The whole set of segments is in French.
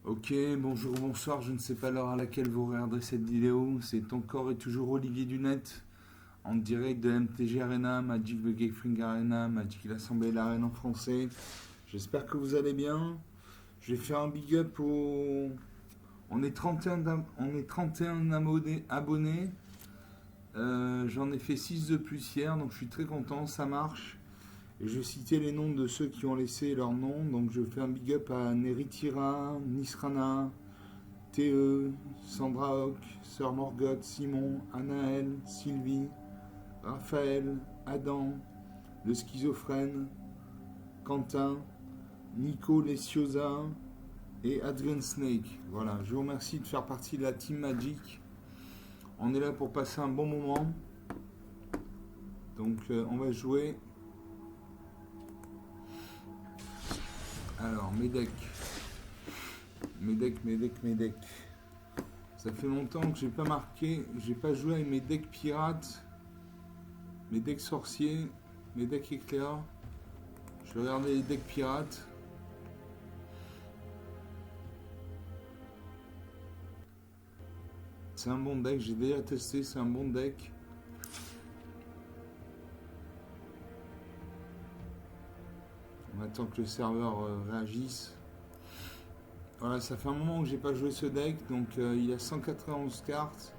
Ok, bonjour, bonsoir, je ne sais pas l'heure à laquelle vous regarderez cette vidéo. C'est encore et toujours Olivier Dunette, en direct de MTG Arena, Magic the Gathering Arena, Magic l'Assemblée l'Arène en français. J'espère que vous allez bien. Je vais faire un big up au... On est 31 abonnés. J'en ai fait 6 de plus hier, donc je suis très content, ça marche. Et je vais citer les noms de ceux qui ont laissé leur nom. Donc je fais un big up à Neritira, Nisrana, TE, Sandra Hock, Sir Morgoth, Simon, Anaël, Sylvie, Raphaël, Adam, le schizophrène, Quentin, Nico Lesiosa et Adrian Snake. Voilà, je vous remercie de faire partie de la Team Magic. On est là pour passer un bon moment. Donc on va jouer. Alors, mes decks. Mes decks. Ça fait longtemps que j'ai pas joué avec mes decks pirates, mes decks sorciers, mes decks éclairs. Je vais regarder les decks pirates. C'est un bon deck, j'ai déjà testé, c'est un bon deck. On attend que le serveur réagisse. Voilà, ça fait un moment que j'ai pas joué ce deck, donc il y a 191 cartes.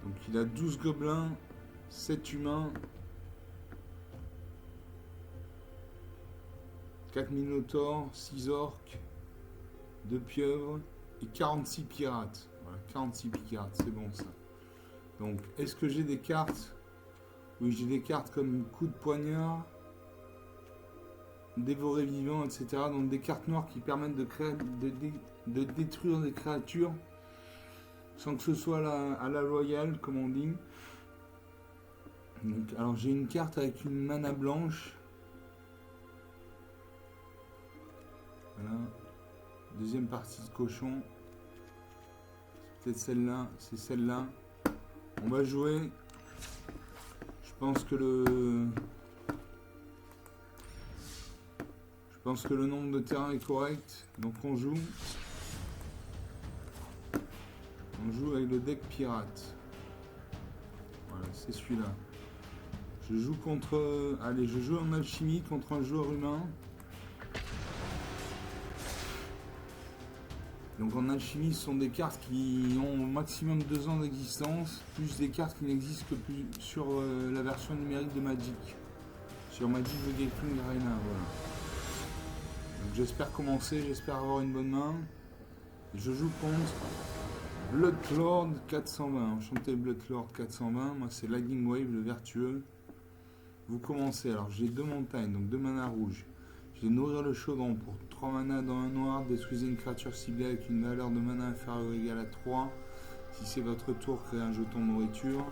Donc il a 12 gobelins, 7 humains, 4 minotaures, 6 orques, 2 pieuvres et 46 pirates. Voilà, 46 pirates, c'est bon ça. Donc, est-ce que j'ai des cartes? Oui, j'ai des cartes comme coup de poignard, dévorer vivant, etc. Donc des cartes noires qui permettent de détruire des créatures sans que ce soit à la loyale, comme on dit. Donc, alors j'ai une carte avec une mana blanche. Voilà. Deuxième partie de cochon. C'est peut-être celle-là. C'est celle-là. On va jouer. Je pense que le nombre de terrains est correct. Donc on joue. On joue avec le deck pirate. Voilà, c'est celui-là. Je joue je joue en alchimie contre un joueur humain. Donc en alchimie, ce sont des cartes qui ont au maximum 2 ans d'existence, plus des cartes qui n'existent que plus sur la version numérique de Magic. Sur Magic the Gathering Arena, voilà. Donc j'espère commencer, j'espère avoir une bonne main. Je joue contre Bloodlord 420. Enchanté Bloodlord 420, moi c'est Lightning Wave, le vertueux. Vous commencez, alors j'ai 2 montagnes, donc 2 mana rouges. Je vais nourrir le chaudron pour 3 mana dans un noir, détruisez une créature ciblée avec une valeur de mana inférieure ou égale à 3. Si c'est votre tour, créez un jeton nourriture.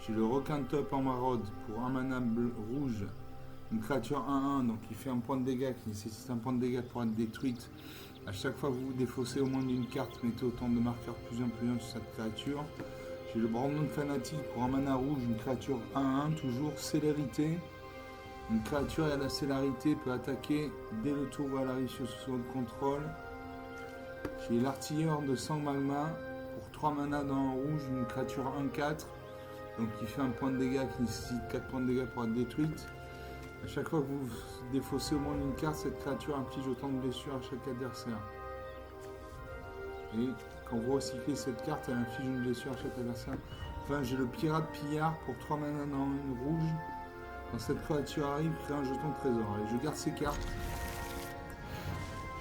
J'ai le requin top en maraude pour 1 mana rouge, une créature 1-1, donc il fait un point de dégâts qui nécessite un point de dégâts pour être détruite. À chaque fois que vous défaussez au moins d'une carte, mettez autant de marqueurs +1 +1 sur cette créature. J'ai le Brandon fanatique pour 1 mana rouge, une créature 1-1, toujours célérité. Une créature à la célérité peut attaquer dès le tour où elle arrive sur votre contrôle. J'ai l'artilleur de sang magma pour 3 mana dans un rouge, une créature 1-4. Donc qui fait un point de dégâts qui nécessite 4 points de dégâts pour être détruite. A chaque fois que vous défaussez au moins une carte, cette créature inflige autant de blessures à chaque adversaire. Et quand vous recyclez cette carte, elle inflige une blessure à chaque adversaire. Enfin, j'ai le pirate pillard pour 3 mana dans une rouge. Quand cette créature arrive, crée un jeton de trésor. Allez, je garde ces cartes.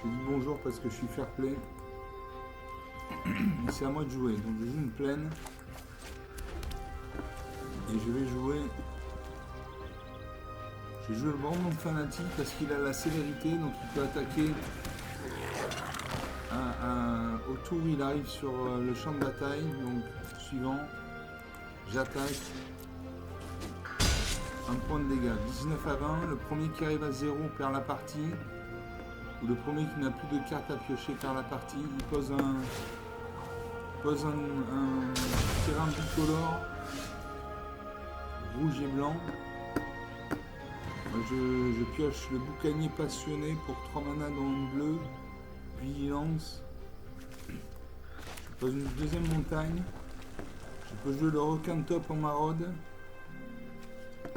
Je dis bonjour parce que je suis fair play. C'est à moi de jouer. Donc je joue une plaine. Et je vais jouer... Je vais jouer le Brandon fanatique parce qu'il a la célérité. Donc il peut attaquer au tour où il arrive sur le champ de bataille. Donc suivant. J'attaque. Un point de dégâts, 19 à 20, le premier qui arrive à 0 perd la partie, ou le premier qui n'a plus de cartes à piocher perd la partie, il pose pose un terrain bicolore, rouge et blanc. Je pioche le boucanier passionné pour 3 manas dans le bleu, vigilance. Je pose une deuxième montagne. Je peux jouer le requin de top en maraude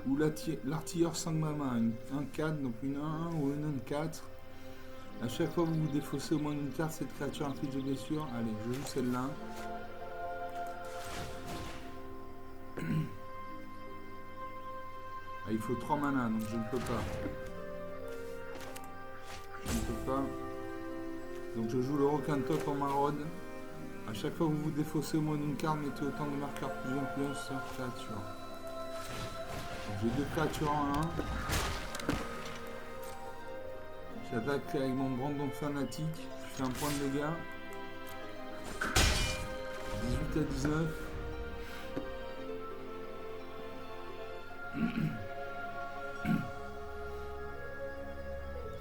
ou l'artilleur Sangmama, un 4, donc une 1 ou une 4. A chaque fois que vous défaussez au moins une carte, cette créature inflige de blessure. Allez, je joue celle-là. Ah, il faut 3 manas, donc je ne peux pas. Je ne peux pas. Donc je joue le requin de top en maraude. A chaque fois que vous défaussez au moins une carte, mettez autant de marqueurs plus influents sur cette créature. J'ai 2 créatures en 1. J'attaque avec mon Brandon fanatique. Je fais un point de dégâts. 18 à 19.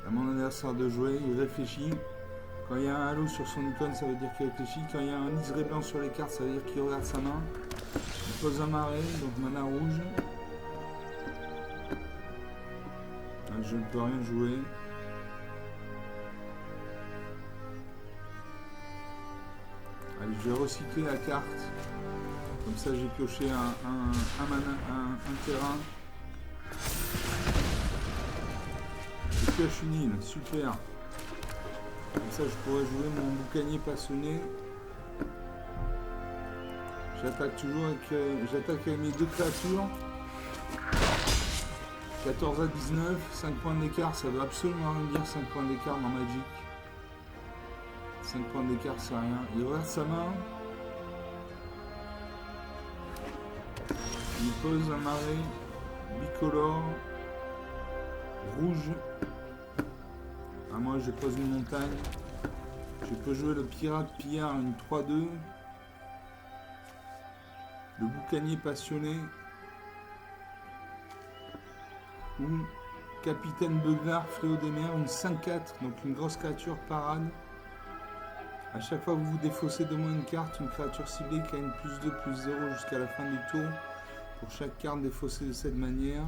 À mon adversaire de jouer, il réfléchit. Quand il y a un halo sur son icône, ça veut dire qu'il réfléchit. Quand il y a un liseré blanc sur les cartes, ça veut dire qu'il regarde sa main. Il pose un marais, donc mana rouge. Je ne peux rien jouer. Allez, je vais recycler la carte. Comme ça, j'ai pioché un terrain. Je pioche une île, super. Comme ça, je pourrais jouer mon boucanier passionné. J'attaque toujours avec mes 2 créatures. 14 à 19, 5 points d'écart, ça veut absolument rien dire 5 points d'écart dans Magic. 5 points d'écart, c'est rien. Il regarde sa main. Il pose un marais bicolore, rouge. Ah, moi, je pose une montagne. Je peux jouer le pirate pillard, une 3-2. Le boucanier passionné. Ou capitaine Beuglar, fléau des mers, une 5-4, donc une grosse créature parade. A chaque fois que vous défaussez de moins une carte, une créature ciblée qui a une +2/+0 jusqu'à la fin du tour. Pour chaque carte défaussée de cette manière.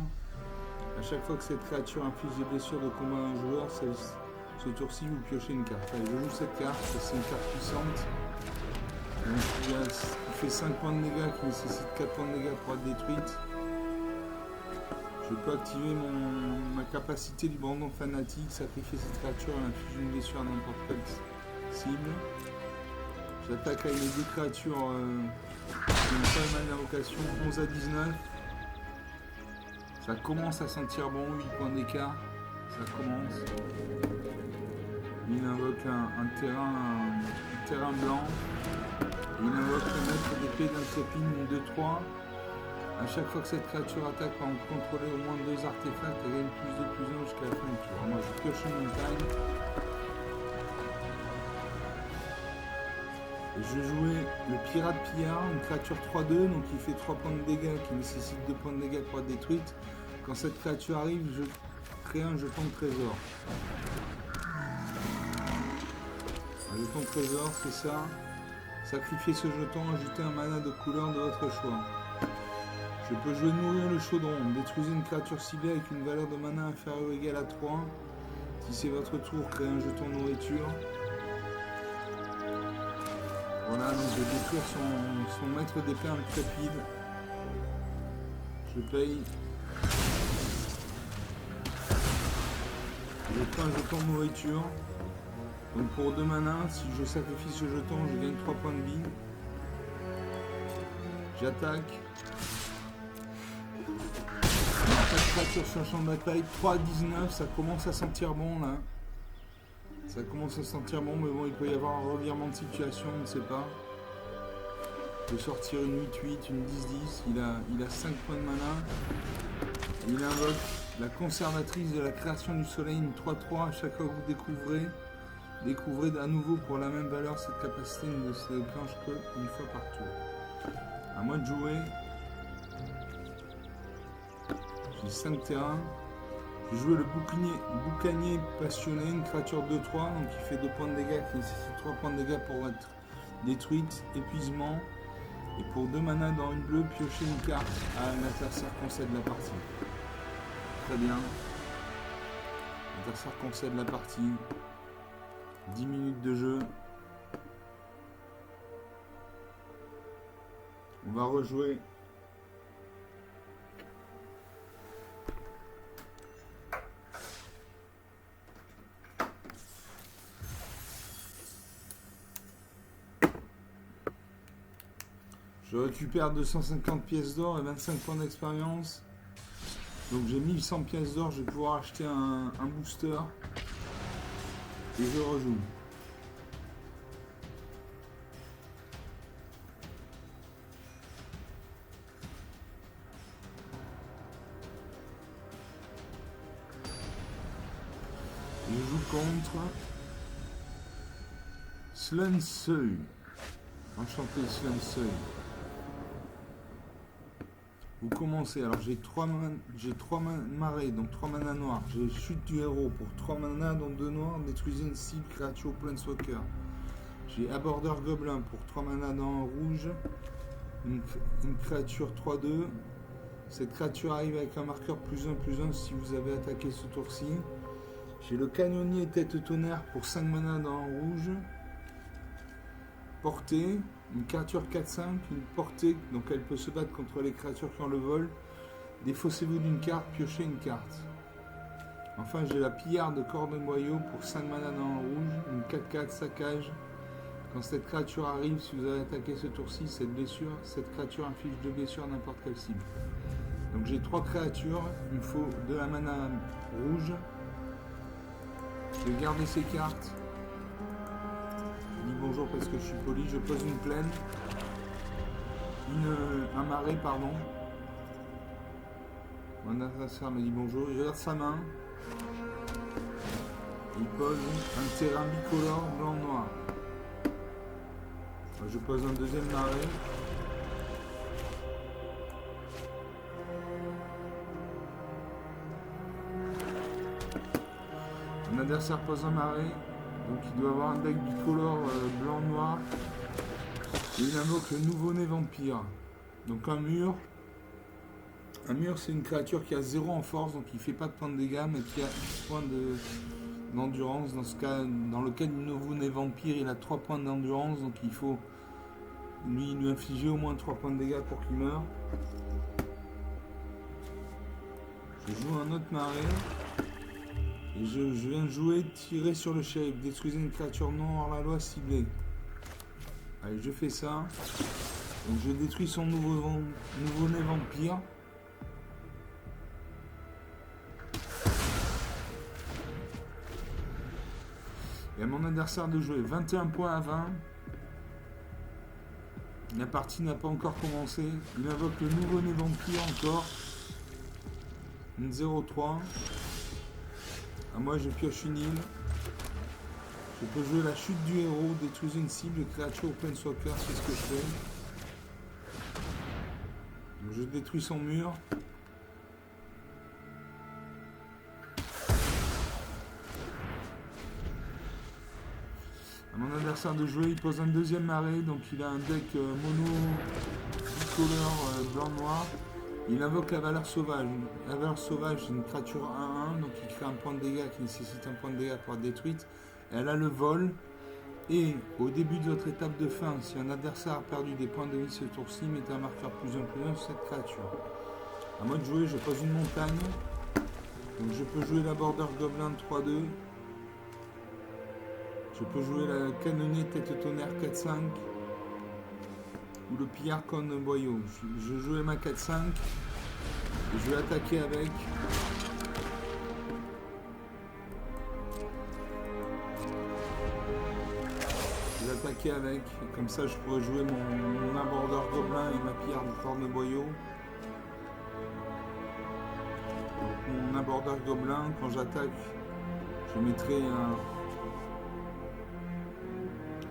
A chaque fois que cette créature inflige des blessures de combat à un joueur, ce tour-ci vous piochez une carte. Allez, je joue cette carte, c'est une carte puissante. Donc, il fait 5 points de dégâts qui nécessite 4 points de dégâts pour être détruite. Je peux activer ma capacité du Brandon fanatique, sacrifier cette créature et infliger une blessure à n'importe quelle cible. J'attaque avec les 2 créatures qui n'ont pas mal d'invocation, 11 à 19. Ça commence à sentir bon, 8 points d'écart. Ça commence. Il invoque un terrain blanc. Il invoque le maître d'épée d'intrépide, une 2-3. A chaque fois que cette créature attaque par contrôler au moins 2 artefacts, elle gagne +2/+1 jusqu'à la fin du tour. Moi je pioche une montagne. Et je vais jouer le pirate pillard, une créature 3-2, donc il fait 3 points de dégâts qui nécessite 2 points de dégâts pour être détruite. Quand cette créature arrive, je crée un jeton de trésor. Un jeton de trésor, c'est ça. Sacrifiez ce jeton, ajoutez un mana de couleur de votre choix. Je peux jouer nourrir le chaudron. Détruisez une créature ciblée avec une valeur de mana inférieure ou égale à 3. Si c'est votre tour, créez un jeton nourriture. Voilà, donc je vais détruire son maître d'épée intrépide. Je paye. Je prends un jeton nourriture. Donc pour 2 manas, si je sacrifie ce jeton, je gagne 3 points de vie. J'attaque. Sur le champ de bataille, 3 à 19, ça commence à sentir bon là. Ça commence à sentir bon, mais bon, il peut y avoir un revirement de situation, on ne sait pas. Je peux sortir une 8-8, une 10-10, il a 5 points de mana. Il invoque la conservatrice de la création du soleil, une 3-3, à chaque fois que vous découvrez à nouveau pour la même valeur cette capacité ne se déclenche qu'une fois par tour. À moi de jouer. J'ai 5 terrains. J'ai joué le boucanier passionné, une créature 2-3, donc il fait 2 points de dégâts, qui nécessite 3 points de dégâts pour être détruite, épuisement. Et pour 2 manas dans une bleue, piochez une carte à l'adversaire concède la partie. Très bien. L'adversaire concède la partie. 10 minutes de jeu. On va rejouer. Je récupère 250 pièces d'or et 25 points d'expérience. Donc j'ai 1100 pièces d'or, je vais pouvoir acheter un booster. Et je rejoue. Je joue contre Slunseuil. Enchanté Slunseuil. Vous commencez, alors j'ai 3 marées, donc 3 manas noirs. J'ai chute du héros pour 3 manas, dont 2 noirs, détruisez une cible créature planeswalker. J'ai aborder gobelin pour 3 manas dans rouge, une créature 3-2. Cette créature arrive avec un marqueur +1/+1 si vous avez attaqué ce tour-ci. J'ai le canonnier tête tonnerre pour 5 manas dans rouge. Portée, une créature 4-5, une portée, donc elle peut se battre contre les créatures qui ont le vol. Défaussez-vous d'une carte, piochez une carte. Enfin, j'ai la pillarde de corps de boyau pour 5 manas dans rouge, une 4-4 saccage. Quand cette créature arrive, si vous avez attaqué ce tour-ci, cette créature inflige 2 blessures à n'importe quelle cible. Donc j'ai 3 créatures, il me faut de la mana rouge. Je vais garder ces cartes. Je dis bonjour parce que je suis poli, je pose une plaine. Un marais, pardon. Mon adversaire me dit bonjour, je regarde sa main. Il pose un terrain bicolore blanc-noir. Je pose un deuxième marais. Mon adversaire pose un marais. Donc il doit avoir un deck bicolore blanc-noir. Et il invoque le nouveau-né vampire. Donc un mur. Un mur, c'est une créature qui a 0 en force, donc il ne fait pas de points de dégâts, mais qui a X points d'endurance. Dans ce cas, dans le cas du nouveau-né vampire, il a 3 points d'endurance, donc il faut lui infliger au moins 3 points de dégâts pour qu'il meure. Je joue un autre marais. Et je viens de jouer tirer sur le shérif. Détruisez une créature non hors la loi ciblée. Allez, je fais ça. Donc je détruis son nouveau-né vampire. Et à mon adversaire de jouer 21 points à 20. La partie n'a pas encore commencé. Il invoque le nouveau-né vampire encore. Une 0-3. Moi je pioche une île. Je peux jouer la chute du héros, détruire une cible, créature ou planeswalker, c'est ce que je fais. Donc je détruis son mur. À mon adversaire de jouer, il pose un deuxième marais, donc il a un deck mono bicolore blanc-noir. Il invoque la valeur sauvage. La valeur sauvage, c'est une créature 1-1, donc il crée un point de dégâts qui nécessite un point de dégâts pour être détruite. Elle a le vol. Et au début de votre étape de fin, si un adversaire a perdu des points de vie ce tour-ci, mettez un marqueur +1/+1 sur cette créature. À moi de jouer, je pose une montagne. Donc je peux jouer la border gobelin 3-2. Je peux jouer la canonnier tête tonnerre 4-5. Ou le pillard corne boyau. Je jouais ma 4-5. Et je vais attaquer avec. Je vais attaquer avec. Comme ça, je pourrais jouer mon aborder gobelin et ma pillard corne boyau. Donc, mon aborder gobelin, quand j'attaque, je mettrai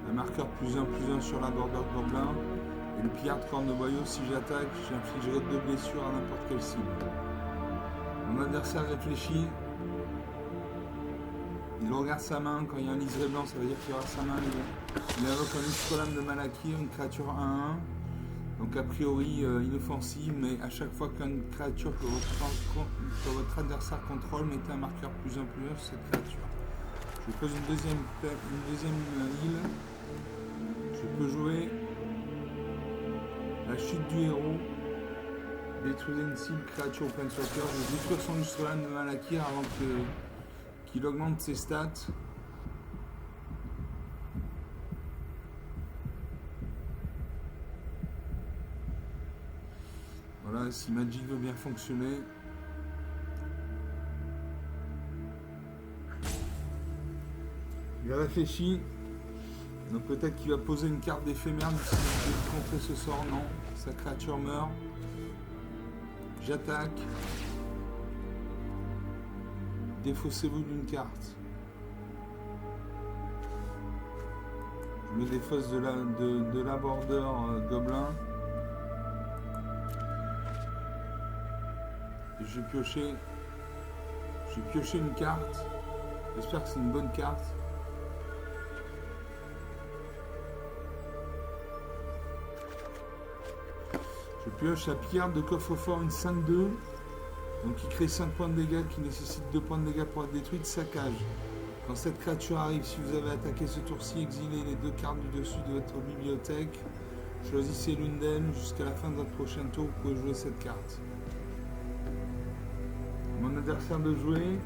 un marqueur +1/+1 sur l'aborder gobelin. Et le pillard de corne de boyau, si j'attaque, j'infligerai 2 blessures à n'importe quelle cible. Mon adversaire réfléchit. Il regarde sa main, quand il y a un liseré blanc, ça veut dire qu'il regarde sa main. Il invoque un Lustrelam de Malakir, une créature 1-1. Donc a priori inoffensive, mais à chaque fois qu'une créature que votre adversaire contrôle, mettez un marqueur +1/+1 sur cette créature. Je pose une deuxième île. Je peux jouer la chute du héros. Détruisez une cible créature au planeswalker. Je vais détruire son Lustrelam de Malakir avant qu'il augmente ses stats. Voilà, si Magic veut bien fonctionner. Il réfléchit. Donc peut-être qu'il va poser une carte d'éphémère si je vais contrer ce sort. Non, sa créature meurt. J'attaque. Défaussez-vous d'une carte. Je me défausse de la border gobelin. Je vais piocher une carte. J'espère que c'est une bonne carte. Je pioche la pierre de coffre-fort, une 5-2. Donc qui crée 5 points de dégâts, qui nécessite 2 points de dégâts pour être détruite. Saccage. Quand cette créature arrive, si vous avez attaqué ce tour-ci, exilez les 2 cartes du dessus de votre bibliothèque. Choisissez l'une d'elles. Jusqu'à la fin de votre prochain tour, vous pouvez jouer cette carte. Mon adversaire de jouer.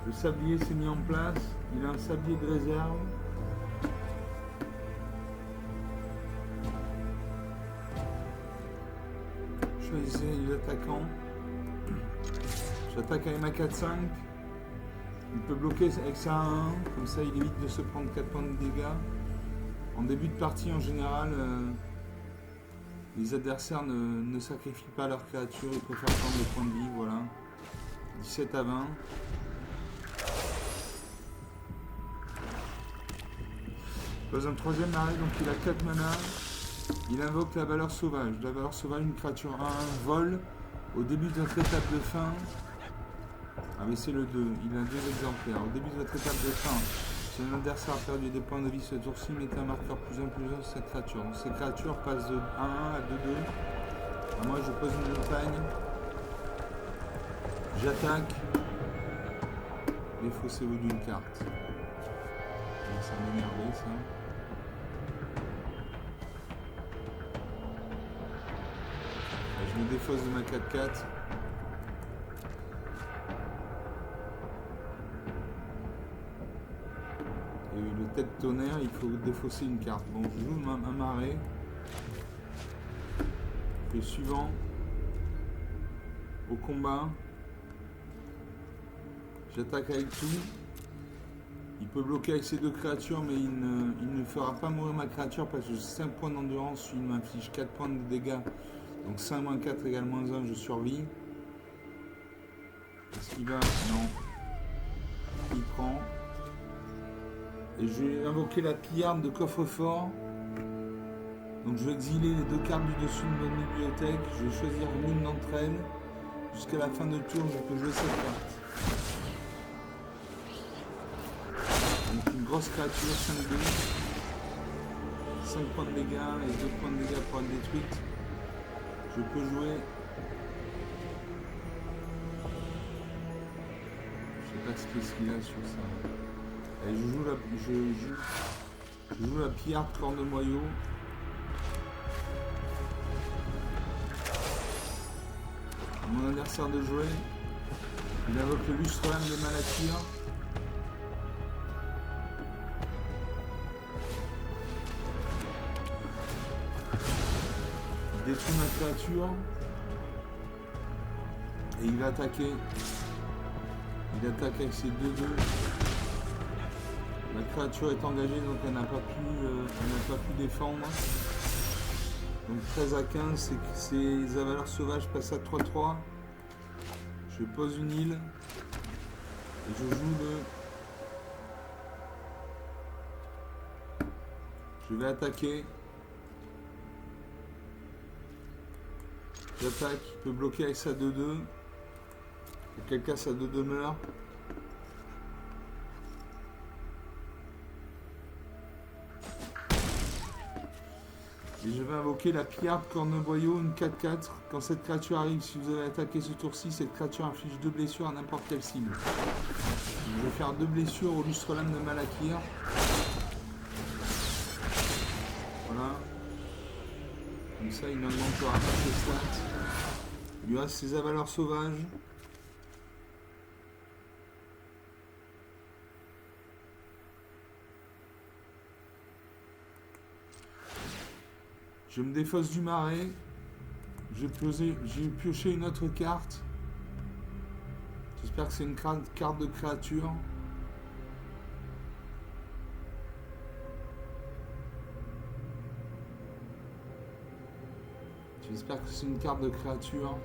Le sablier s'est mis en place. Il a un sablier de réserve. Choisissez les attaquants. J'attaque avec ma 4-5. Il peut bloquer avec ça 1-1. Comme ça, il évite de se prendre 4 points de dégâts. En début de partie, en général, les adversaires ne sacrifient pas leur créature. Ils préfèrent prendre les points de vie. Voilà. 17-20. Je pose un troisième arrêt, donc il a 4 mana. Il invoque la valeur sauvage. La valeur sauvage, une créature 1-1 vole au début de votre étape de fin. Ah mais c'est le 2, il a 2 exemplaires. Au début de votre étape de fin, si un adversaire a perdu des points de vie ce tour-ci, mettez un marqueur +1/+1 sur cette créature. Donc cette créature passe de 1-1 à 2-2. Moi je pose une montagne. J'attaque. Défaussez-vous d'une carte. Ça m'énerve ça. Je me défausse de ma 4-4. Et le tête tonnerre, il faut défausser une carte. Bon, je joue un marais. Le suivant. Au combat. J'attaque avec tout. Il peut bloquer avec ces 2 créatures, mais il ne fera pas mourir ma créature parce que j'ai 5 points d'endurance. Il m'inflige 4 points de dégâts. Donc 5 - 4 égale -1, je survis. Est-ce qu'il va? Non. Il prend. Et je vais invoquer la pillarde de coffre-fort. Donc je vais exiler les 2 cartes du dessus de notre bibliothèque. Je vais choisir l'une d'entre elles. Jusqu'à la fin de tour, je peux jouer cette carte. Donc une grosse créature, 5-2. 5 points de dégâts et 2 points de dégâts pour être détruite. Je peux jouer. Je sais pas ce qu'il a sur ça. Et je joue la pillarde corps de moyau. Mon adversaire de jouer. Il invoque le Lustrelam de Malakir. Il détruit ma créature. Et il va attaquer. Il attaque avec ses 2-2. La créature est engagée, donc elle n'a pas pu défendre. Donc 13-15, c'est que ses valeurs sauvages passent à 3-3. Je pose une île. Et je joue le... Je vais attaquer. J'attaque, il peut bloquer avec sa 2-2. Auquel cas sa 2-2 meurt. Et je vais invoquer la pillarde corneboyau, une 4-4. Quand cette créature arrive, si vous avez attaqué ce tour-ci, cette créature inflige 2 blessures à n'importe quelle cible. Donc, je vais faire 2 blessures au lustre-lame de Malakir. Voilà. Comme ça, il n'augmentera pas ses stats. Il lui reste ses avaleurs sauvages. Je me défausse du marais. J'ai pioché une autre carte. J'espère que c'est une carte de créature. J'espère que c'est une carte de créature.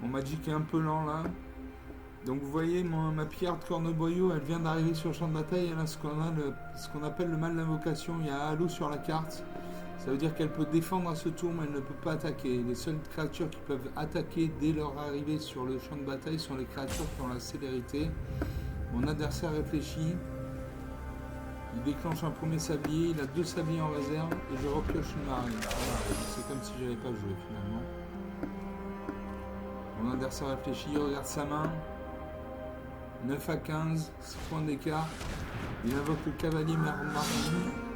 Mon Magic est un peu lent là. Donc vous voyez, ma pillarde corneboyau, elle vient d'arriver sur le champ de bataille. Elle a ce qu'on appelle le mal d'invocation. Il y a un halo sur la carte. Ça veut dire qu'elle peut défendre à ce tour, mais elle ne peut pas attaquer. Les seules créatures qui peuvent attaquer dès leur arrivée sur le champ de bataille sont les créatures qui ont la célérité. Mon adversaire réfléchit. Il déclenche un premier sablier. Il a 2 sabliers en réserve. Et je repioche une marée. Voilà, c'est comme si j'avais pas joué finalement. Mon adversaire réfléchit. Il regarde sa main. 9 à 15, 6 points d'écart. Il invoque le cavalier mardi,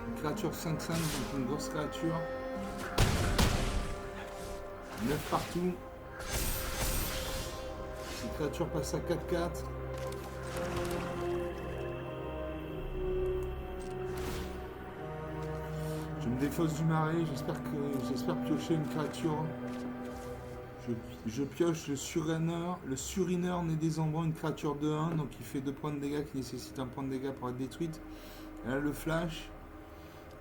une créature 5-5, donc une grosse créature. 9 partout. Cette créature passe à 4-4. Je me défausse du marais, j'espère piocher une créature. Je pioche le surineur né des embruns, une créature de 1, donc il fait 2 points de dégâts qui nécessite un point de dégâts pour être détruite. Elle a le flash.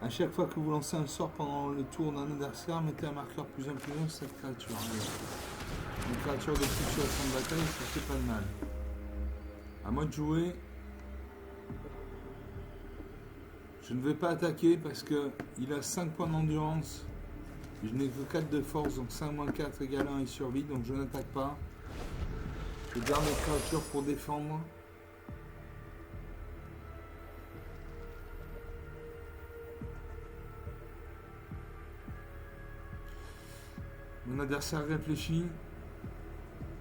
À chaque fois que vous lancez un sort pendant le tour d'un adversaire, mettez un marqueur +1/+1 sur cette créature. Une créature de fluctuation de bataille, ça fait pas de mal. À moi de jouer. Je ne vais pas attaquer parce qu'il a 5 points d'endurance. Je n'ai que 4 de force, donc 5-4 égale 1, il survit, donc je n'attaque pas. Je garde mes créatures pour défendre. Mon adversaire réfléchit.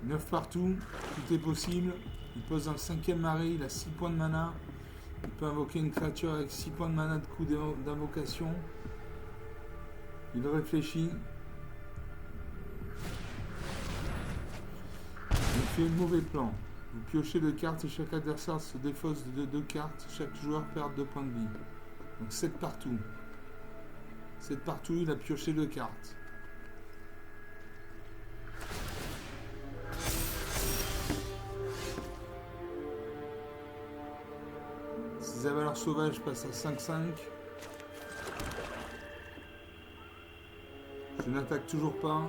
9 partout, tout est possible. Il pose un 5e marais, il a 6 points de mana. Il peut invoquer une créature avec 6 points de mana de coup d'invocation. Il réfléchit. Il fait le mauvais plan. Vous piochez 2 cartes et chaque adversaire se défausse de 2 cartes. Chaque joueur perd 2 points de vie. Donc 7 partout. 7 partout, il a pioché 2 cartes. Ses avaleurs sauvages passent à 5-5. Je n'attaque toujours pas.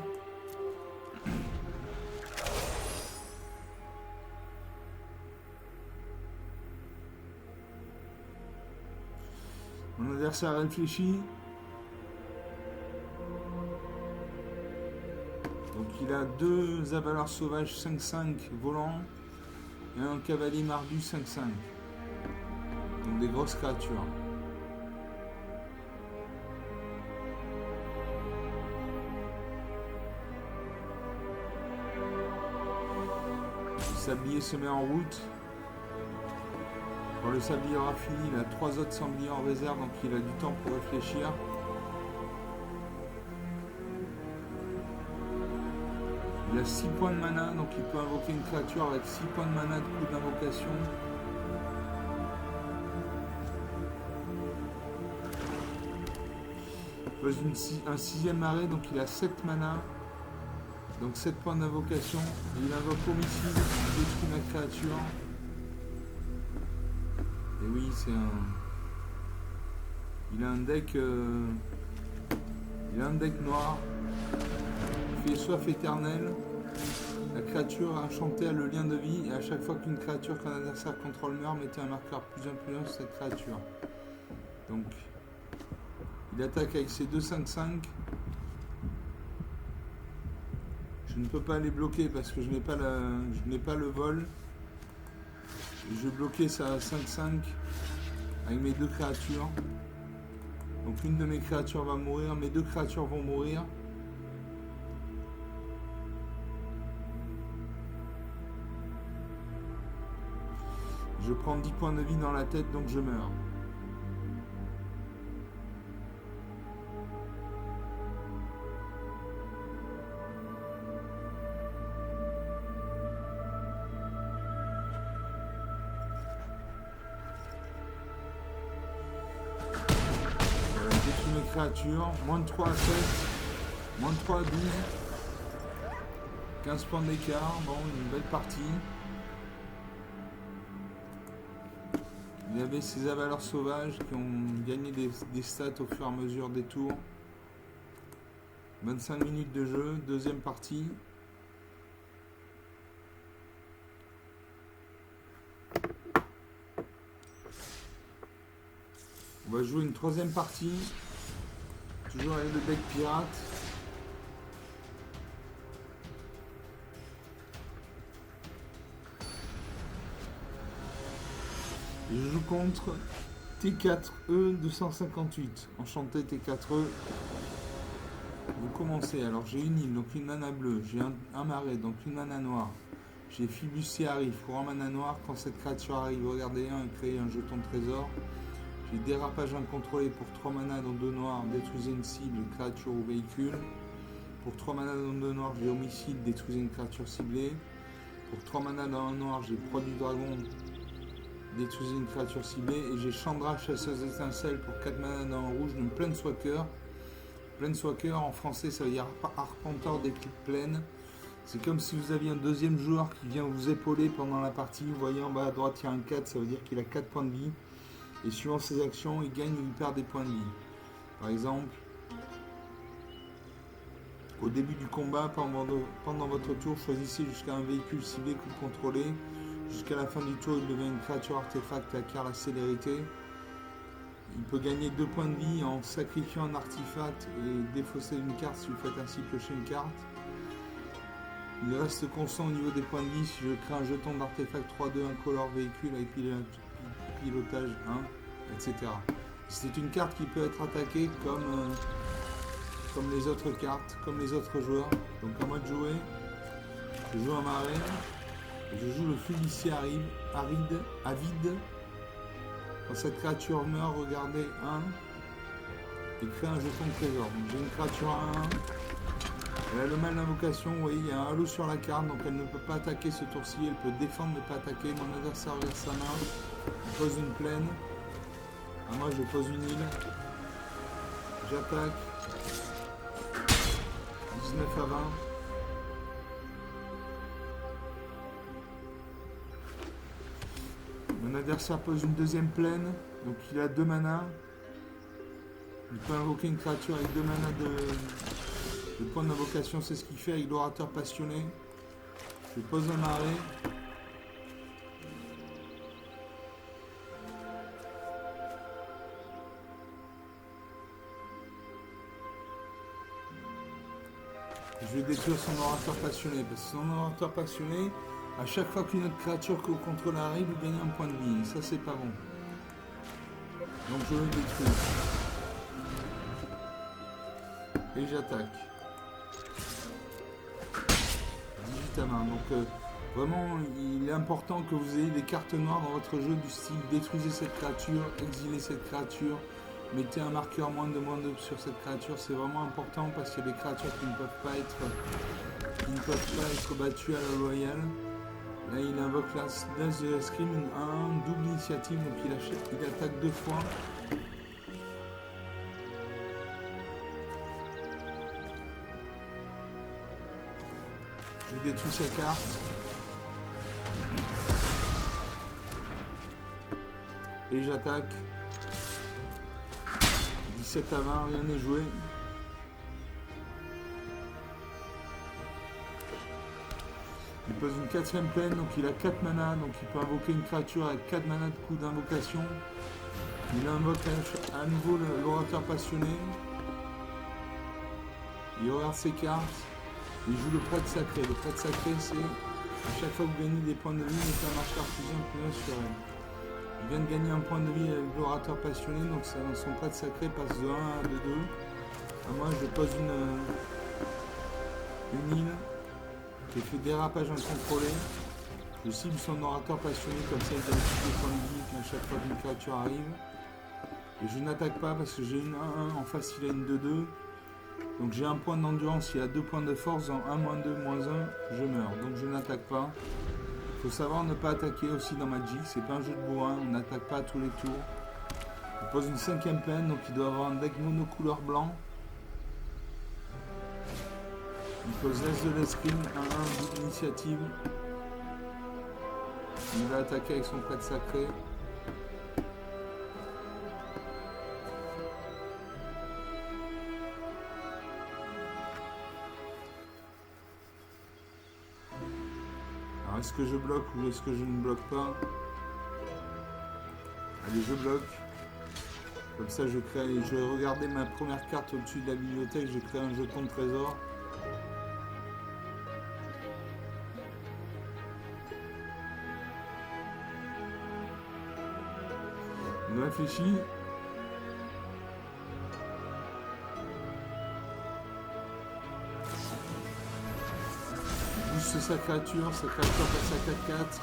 Mon adversaire réfléchit. Donc il a 2 avaleurs sauvages 5-5 volants et un cavalier mardu 5-5. Donc des grosses créatures. Le sablier se met en route. Quand le sablier aura fini, il a 3 autres sabliers en réserve, donc il a du temps pour réfléchir. Il a 6 points de mana, donc il peut invoquer une créature avec 6 points de mana de coup d'invocation. Il pose un 6e marais, donc il a 7 mana. Donc 7 points d'invocation. Et il invoque homicide, il détruit ma créature. Et oui, c'est un... Il a un deck... Il a un deck noir. Il fait soif éternelle. La créature enchantée a le lien de vie. Et à chaque fois qu'une créature qu'un adversaire contrôle meurt, mettez un marqueur +1/+1 sur cette créature. Donc... Il attaque avec ses 2 5-5. Je ne peux pas les bloquer parce que je n'ai pas le vol. Je vais bloquer ça à 5-5 avec mes deux créatures. Donc une de mes créatures va mourir, mes deux créatures vont mourir. Je prends 10 points de vie dans la tête, donc je meurs. Mes créatures, moins de 3 à 7, moins de 3 à 12, 15 points d'écart, bon, une belle partie. Il y avait ces avaleurs sauvages qui ont gagné des stats au fur et à mesure des tours. 25 minutes de jeu, deuxième partie. On va jouer une troisième partie. Toujours avec le deck pirate. Je joue contre T4E 258. Enchanté T4E. Vous commencez. Alors j'ai une île, donc une mana bleue. J'ai un marais, donc une mana noire. J'ai Fibustier arrive. Pour un mana noir, quand cette créature arrive, regardez un et créez un jeton de trésor. J'ai dérapage incontrôlé pour 3 mana dans 2 noirs, détruisez une cible, créature ou véhicule. Pour 3 mana dans 2 noirs, j'ai homicide, détruisez une créature ciblée. Pour 3 mana dans un noir, j'ai proie du dragon, détruisez une créature ciblée. Et j'ai Chandra, chasseuse d'étincelles pour 4 mana dans un rouge, d'une Planeswalker. Planeswalker en français ça veut dire arpenteur des clics pleines. C'est comme si vous aviez un deuxième joueur qui vient vous épauler pendant la partie. Vous voyez en bas à droite il y a un 4, ça veut dire qu'il a 4 points de vie. Et suivant ses actions, il gagne ou il perd des points de vie. Par exemple, au début du combat, pendant votre tour, choisissez jusqu'à un véhicule ciblé que vous contrôlez. Jusqu'à la fin du tour, il devient une créature artefact qui acquiert la célérité. Il peut gagner 2 points de vie en sacrifiant un artefact et défausser une carte si vous faites ainsi piocher une carte. Il reste constant au niveau des points de vie si je crée un jeton d'artefact 3-2 incolore véhicule avec pilotage 1, etc. C'est une carte qui peut être attaquée comme les autres cartes, comme les autres joueurs. Donc à moi de jouer, je joue un marais, je joue le Fibustier avide. Quand cette créature meurt, regardez 1 et crée un jeton de trésor. Donc j'ai une créature à 1. Elle a le mal d'invocation, vous voyez, il y a un halo sur la carte, donc elle ne peut pas attaquer ce tour-ci, elle peut défendre mais pas attaquer. Mon adversaire regarde sa main, il pose une plaine. Moi je pose une île. J'attaque. 19 à 20. Mon adversaire pose une deuxième plaine, donc il a 2 mana. Il peut invoquer une créature avec 2 mana de points d'invocation, c'est ce qu'il fait avec l'orateur passionné. Je pose un marais. Je vais détruire son orateur passionné, parce que son orateur passionné, à chaque fois qu'une autre créature que vous contrôlez arrive, vous gagnez un point de vie. Et ça, c'est pas bon. Donc je le détruis. Et j'attaque. 18 à main. Donc vraiment, il est important que vous ayez des cartes noires dans votre jeu du style détruisez cette créature, exilez cette créature, mettez un marqueur -2 sur cette créature. C'est vraiment important parce qu'il y a des créatures qui ne peuvent pas être battues à la loyale. Là, il invoque l'as de la scream, un double initiative, donc il attaque 2 fois. Je détruis sa carte. Et j'attaque. 17 à 20, rien n'est joué. Il pose une 4ème plaine, donc il a 4 mana, donc il peut invoquer une créature avec 4 mana de coup d'invocation. Il invoque à nouveau l'orateur passionné. Il regarde ses cartes. Il joue le prêtre sacré. Le prêtre sacré, c'est À chaque fois que vous gagnez des points de vie, mettez un marqueur plus 1 sur elle. Il vient de gagner un point de vie avec l'orateur passionné, donc son prêtre sacré passe de 1 à 2. Moi je pose une île qui fait dérapage incontrôlé. Je cible son orateur passionné, comme ça il donne tous les points de vie à chaque fois qu'une créature arrive. Et je n'attaque pas parce que j'ai une 1-1, en face il a une 2-2. Donc j'ai un point d'endurance, il a 2 points de force, en 1-2, -1, je meurs. Donc je n'attaque pas. Il faut savoir ne pas attaquer aussi dans Magic, c'est pas un jeu de bourrin, on n'attaque pas à tous les tours. Il pose une 5ème peine, donc il doit avoir un deck monocouleur blanc. Il pose l'As de l'escrime, 1-1 d'initiative. Il va attaquer avec son prêtre sacré. Alors est-ce que je bloque ou est-ce que je ne bloque pas? Allez, je bloque. Comme ça je regardais ma première carte au-dessus de la bibliothèque, j'ai créé un jeton de trésor. Il réfléchit. Il booste sa créature passe à 4-4.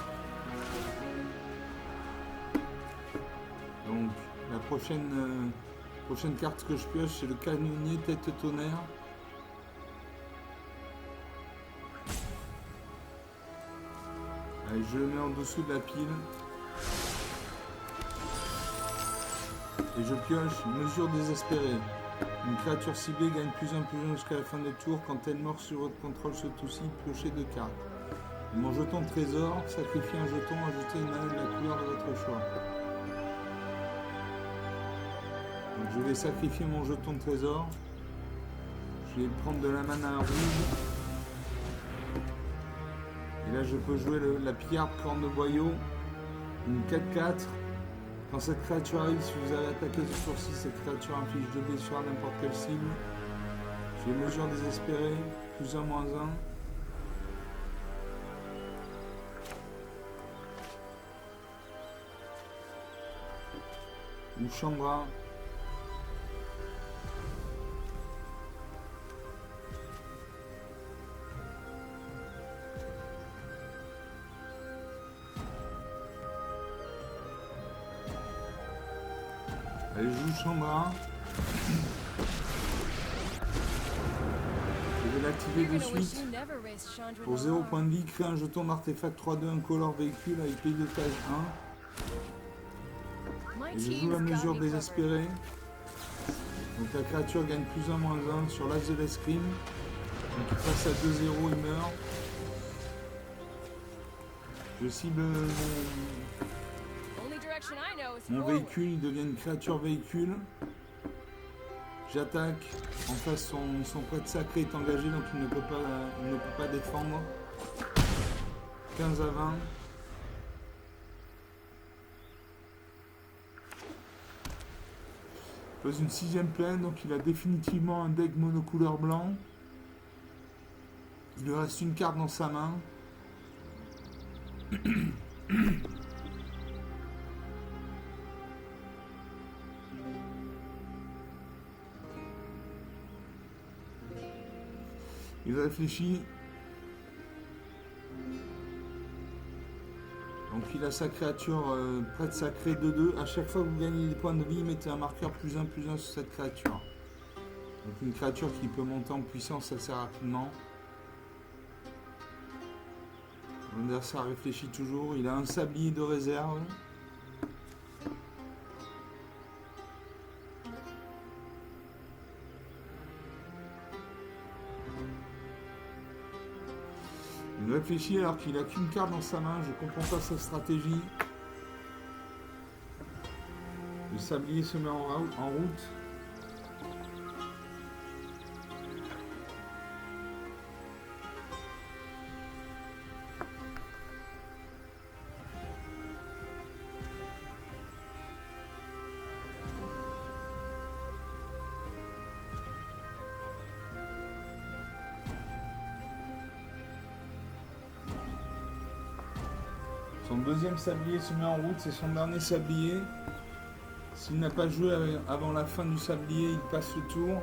Donc la prochaine carte que je pioche, c'est le canonnier tête tonnerre. Allez, je le mets en dessous de la pile. Et je pioche mesure désespérée. Une créature ciblée gagne +1/+1 jusqu'à la fin du tour. Quand elle meurt sur votre contrôle ce tour-ci, piochez 2 cartes. Mon jeton de trésor, sacrifiez un jeton, ajoutez une mana de la couleur de votre choix. Donc je vais sacrifier mon jeton de trésor. Je vais prendre de la mana rouge. Et là je peux jouer la pillarde corne de boyau. Une 4-4. Quand cette créature arrive, si vous avez attaqué ce tour-ci, cette créature inflige 2 blessures à n'importe quelle cible. J'ai mesure désespérée, +1/-1. Ou Chambra. Allez, je joue Chambra. Je vais l'activer de suite. Pour 0 point de vie, créer un jeton d'artefact 3-2 incolore véhicule avec pilotage 1. Et je joue la mesure désespérée. Donc la créature gagne +1/-1 sur l'As de l'escrime. Donc il passe à 2-0, il meurt. Je cible mon véhicule, il devient une créature véhicule. J'attaque. En face, son prêtre sacré est engagé, donc il ne peut pas défendre. 15-20. Il pose une 6ème plaine, donc il a définitivement un deck monocouleur blanc. Il lui reste une carte dans sa main. Il réfléchit. Donc il a sa créature prêtre sacré 2-2. À chaque fois que vous gagnez des points de vie, mettez un marqueur +1/+1 sur cette créature. Donc une créature qui peut monter en puissance assez rapidement. L'adversaire réfléchit toujours. Il a un sablier de réserve. Il réfléchit alors qu'il n'a qu'une carte dans sa main. Je comprends pas sa stratégie. Le sablier se met en route. Son deuxième sablier se met en route, c'est son dernier sablier. S'il n'a pas joué avant la fin du sablier, il passe le tour.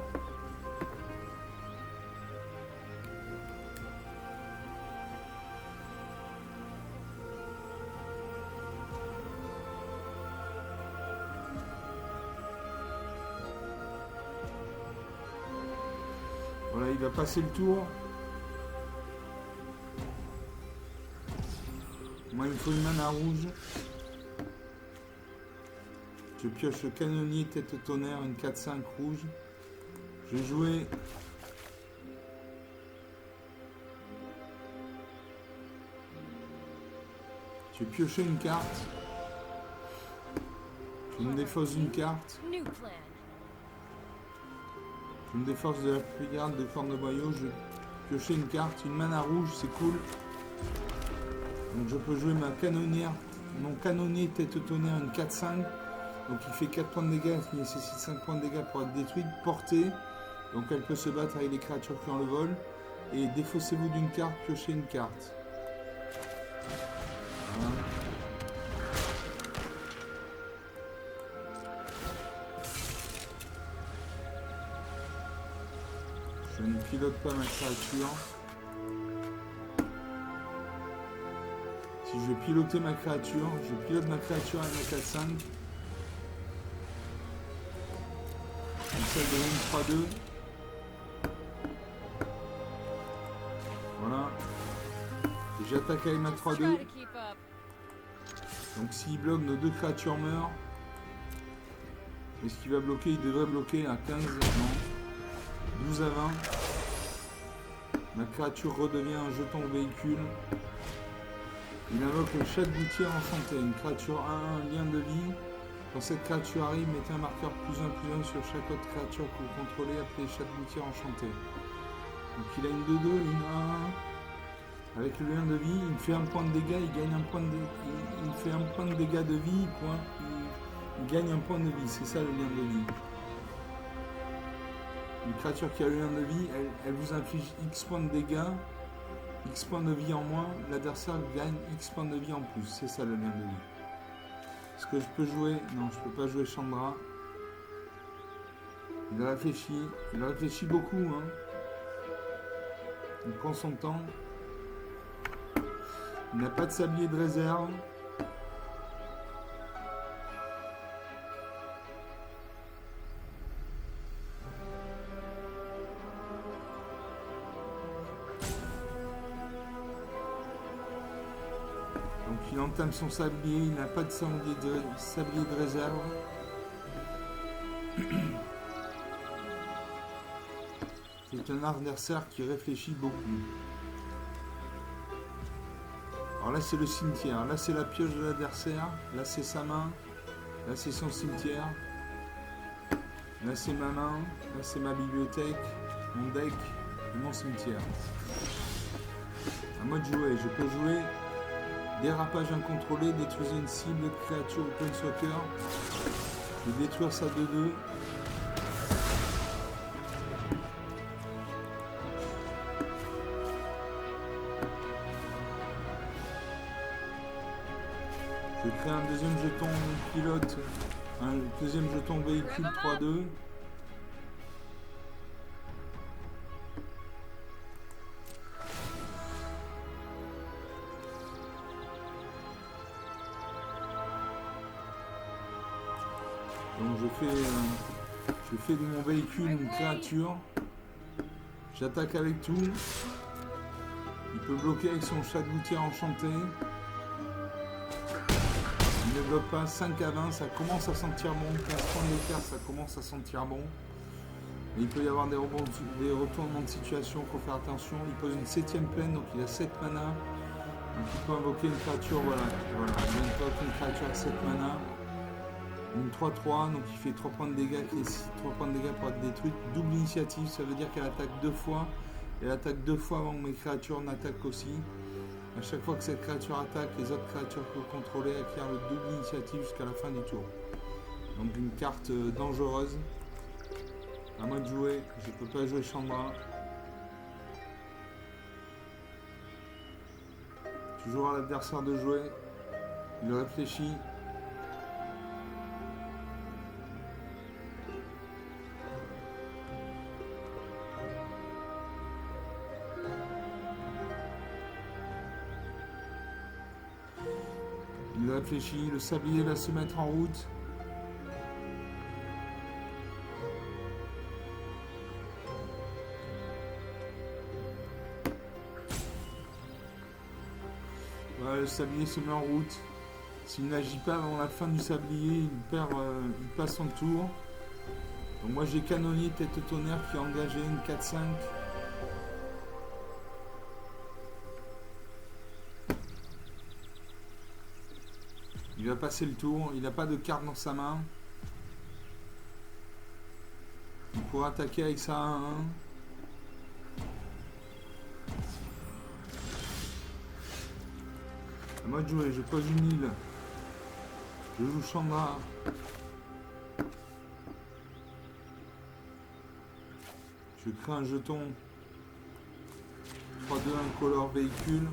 Voilà, il va passer le tour. Moi, il me faut une mana rouge. Je pioche le canonnier tête tonnerre, une 4-5 rouge. Je vais jouer je vais piocher une carte. Je me défausse d'une carte. Je me défausse de la brigade de corne de boyau. Je vais piocher une carte, une mana rouge, c'est cool. Donc je peux jouer ma canonnière, mon canonnier tête tonnerre, une 4-5. Donc il fait 4 points de dégâts, qui nécessite 5 points de dégâts pour être détruite, portée. Donc elle peut se battre avec les créatures qui ont le vol. Et défaussez-vous d'une carte, piochez une carte. Voilà. Je ne pilote pas ma créature. Si je vais piloter ma créature, je pilote ma créature avec ma 4-5. Donc ça devient une 3-2. Voilà. Et j'attaque avec ma 3-2. Donc s'il bloque, nos deux créatures meurent. Est-ce qu'il va bloquer? Il devrait bloquer à 15, non. 12 à 20. Ma créature redevient un jeton véhicule. Il invoque le chat de gouttière enchanté. Une créature 1-1, lien de vie. Quand cette créature arrive, mettez un marqueur +1/+1 sur chaque autre créature que vous contrôlez, appelée chat de gouttière enchanté. Donc il a une 2-2, une 1-1. Avec le lien de vie, il fait un point de dégâts, il gagne un point de il fait un point de dégâts de vie, il gagne un point de vie, c'est ça le lien de vie. Une créature qui a le lien de vie, elle vous inflige X points de dégâts, X points de vie en moins, l'adversaire gagne X points de vie en plus, c'est ça le lien de vie. Est-ce que je peux jouer? Non, je peux pas jouer Chandra. Il réfléchit beaucoup, hein. Il prend son temps. Il n'a pas de sablier de réserve. Donc il entame son sablier, il n'a pas de sablier de réserve. C'est un adversaire qui réfléchit beaucoup. Alors là c'est le cimetière, là c'est la pioche de l'adversaire, là c'est sa main, là c'est son cimetière, là c'est ma main, là c'est ma bibliothèque, mon deck et mon cimetière. À moi de jouer, je peux jouer dérapage incontrôlé, détruisez une cible, créature ou planeswalker. Je vais détruire ça 2-2. Je vais créer un deuxième jeton pilote, un deuxième jeton véhicule 3-2. Donc je fais de mon véhicule une créature. J'attaque avec tout. Il peut bloquer avec son chat de gouttière enchanté. Il ne bloque pas. 5 à 20, ça commence à sentir bon. 15 points d'écart, ça commence à sentir bon. Mais il peut y avoir des retournements de situation, il faut faire attention. Il pose une 7ème plaine, donc il a 7 mana. Donc il peut invoquer une créature, voilà. Il invoque une créature à 7 mana. Une 3-3, donc il fait 3 points de dégâts, qui est 3 points de dégâts pour être détruite. Double initiative, ça veut dire qu'elle attaque 2 fois. Elle attaque 2 fois avant que mes créatures n'attaquent aussi. À chaque fois que cette créature attaque, les autres créatures que vous contrôlez acquièrent le double initiative jusqu'à la fin du tour. Donc une carte dangereuse. À moi de jouer, je peux pas jouer Chandra. Toujours à l'adversaire de jouer. Il réfléchit. Il réfléchit, le sablier va se mettre en route. Voilà, le sablier se met en route. S'il n'agit pas avant la fin du sablier, il passe son tour. Donc moi j'ai canonnier tête tonnerre qui a engagé une 4-5. Il va passer le tour, il n'a pas de carte dans sa main. Il pourra attaquer avec ça 1-1. À moi de jouer, je pose une île. Je joue Chandra. Je crée un jeton. 3-2 incolore véhicule.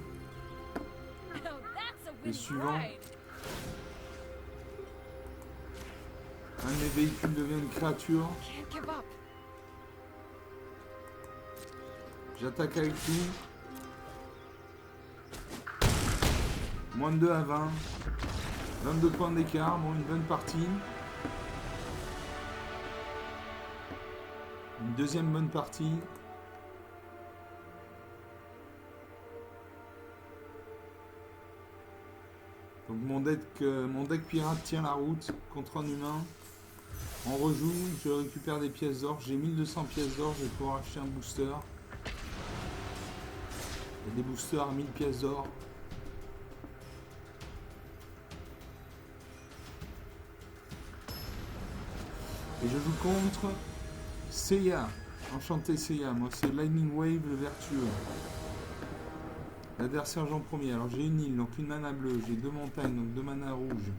Et suivant. Un de mes véhicules devient une créature. J'attaque avec lui. Moins de 2 à 20. 22 points d'écart. Bon, une bonne partie. Une deuxième bonne partie. Donc mon deck pirate tient la route contre un humain. On rejoue, je récupère des pièces d'or. J'ai 1200 pièces d'or, je vais pouvoir acheter un booster. Il y a des boosters à 1000 pièces d'or. Et je joue contre Seiya. Enchanté Seiya. Moi c'est Lightning Wave le vertueux. L'adversaire Jean premier. Alors j'ai une île, donc une mana bleue. J'ai 2 montagnes, donc 2 mana rouges.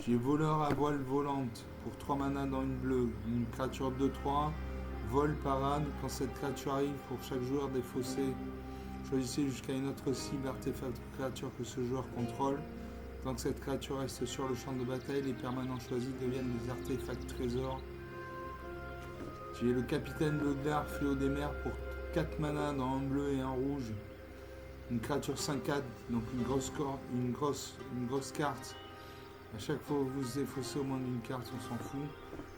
J'ai voleur à voile volante pour 3 mana dans une bleue. Une créature 2-3. Vol, parade. Quand cette créature arrive, pour chaque joueur défaussé, choisissez jusqu'à une autre cible, artefact ou créature que ce joueur contrôle. Tant que cette créature reste sur le champ de bataille, les permanents choisis deviennent des artefacts trésors. J'ai le capitaine Leuglar, fléau des mers pour 4 mana dans un bleu et un rouge. Une créature 5-4, donc une grosse carte. À chaque fois que vous défaussez au moins d'une carte, on s'en fout.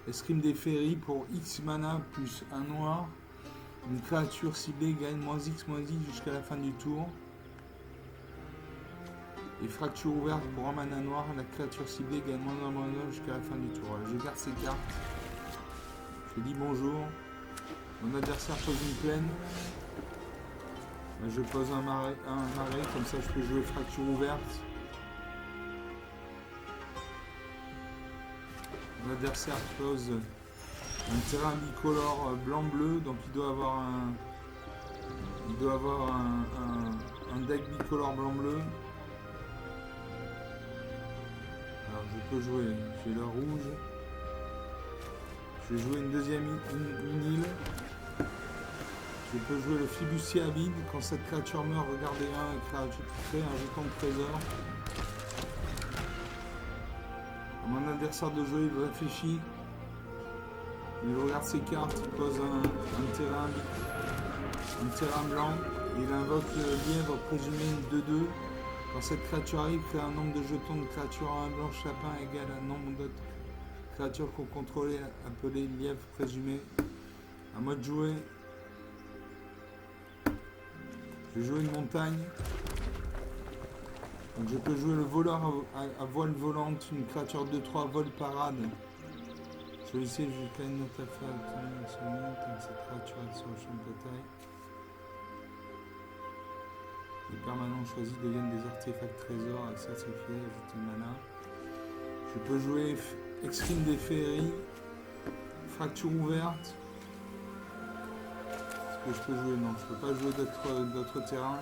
Escrime des féeries pour X mana plus un noir. Une créature ciblée gagne -X/-I jusqu'à la fin du tour. Et fracture ouverte pour un mana noir. La créature ciblée gagne -1/-1 jusqu'à la fin du tour. Alors, je garde ces cartes. Je dis bonjour. Mon adversaire pose une plaine. Je pose un marais, comme ça je peux jouer fracture ouverte. Mon adversaire pose un terrain bicolore blanc-bleu, donc il doit avoir un deck bicolore blanc-bleu. Alors je peux jouer, j'ai le rouge. Je vais jouer une deuxième île. Je peux jouer le Fibustier Avide. Quand cette créature meurt, regardez crée un jeton de trésor. Mon adversaire de jeu, il réfléchit. Il regarde ses cartes, il pose un terrain blanc. Il invoque le lièvre présumé une 2-2. Quand cette créature arrive, crée un nombre de jetons de créatures à un blanche lapin égal à un nombre d'autres créatures qu'on contrôlait, appelées lièvre présumé. À moi de jouer. Je vais jouer une montagne. Donc je peux jouer le voleur à voile volante, une créature 2-3 vol parade. Choisissez jusqu'à une autre affaire tant cette créature est sur le champ de bataille. Les permanents choisis deviennent des artefacts trésors à sacrifier, ajouter mana. Je peux jouer Extreme des féeries, fracture ouverte. Est-ce que je peux jouer? Non, je peux pas jouer d'autres terrains.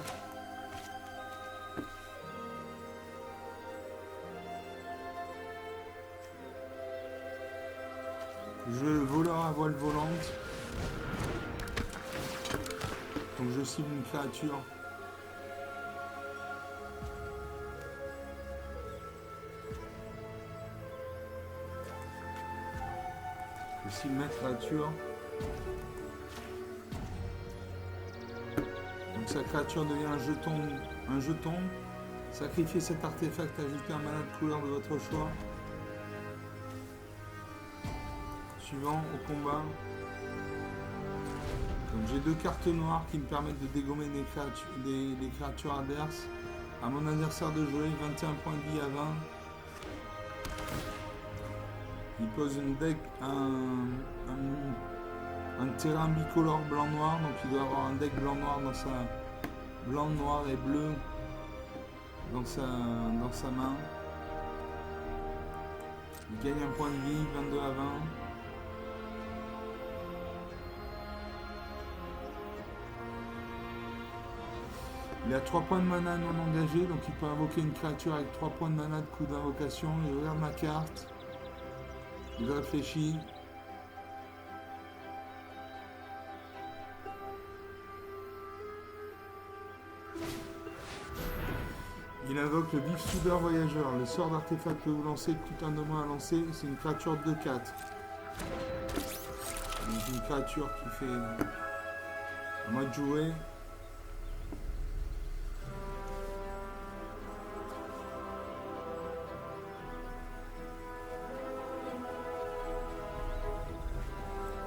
Je joue le voleur à voile volante. Donc je cible une créature. Aussi ma créature. Donc sa créature devient un jeton. Sacrifiez cet artefact, ajoutez un mana de couleur de votre choix. Suivant au combat. Donc j'ai 2 cartes noires qui me permettent de dégommer des créatures adverses. À mon adversaire de jouer 21 points de vie à 20. Il pose un terrain bicolore blanc-noir, donc il doit avoir un deck blanc-noir dans sa blanc, noir et bleu dans sa main. Il gagne un point de vie, 22 à 20. Il a 3 points de mana non engagés, donc il peut invoquer une créature avec 3 points de mana de coup d'invocation. Il regarde ma carte. Il réfléchit. Il invoque le vif soudeur voyageur. Le sort d'artefact que vous lancez coûte un de moins à lancer. C'est une créature de 2/4. Donc une créature qui fait à moi de jouer.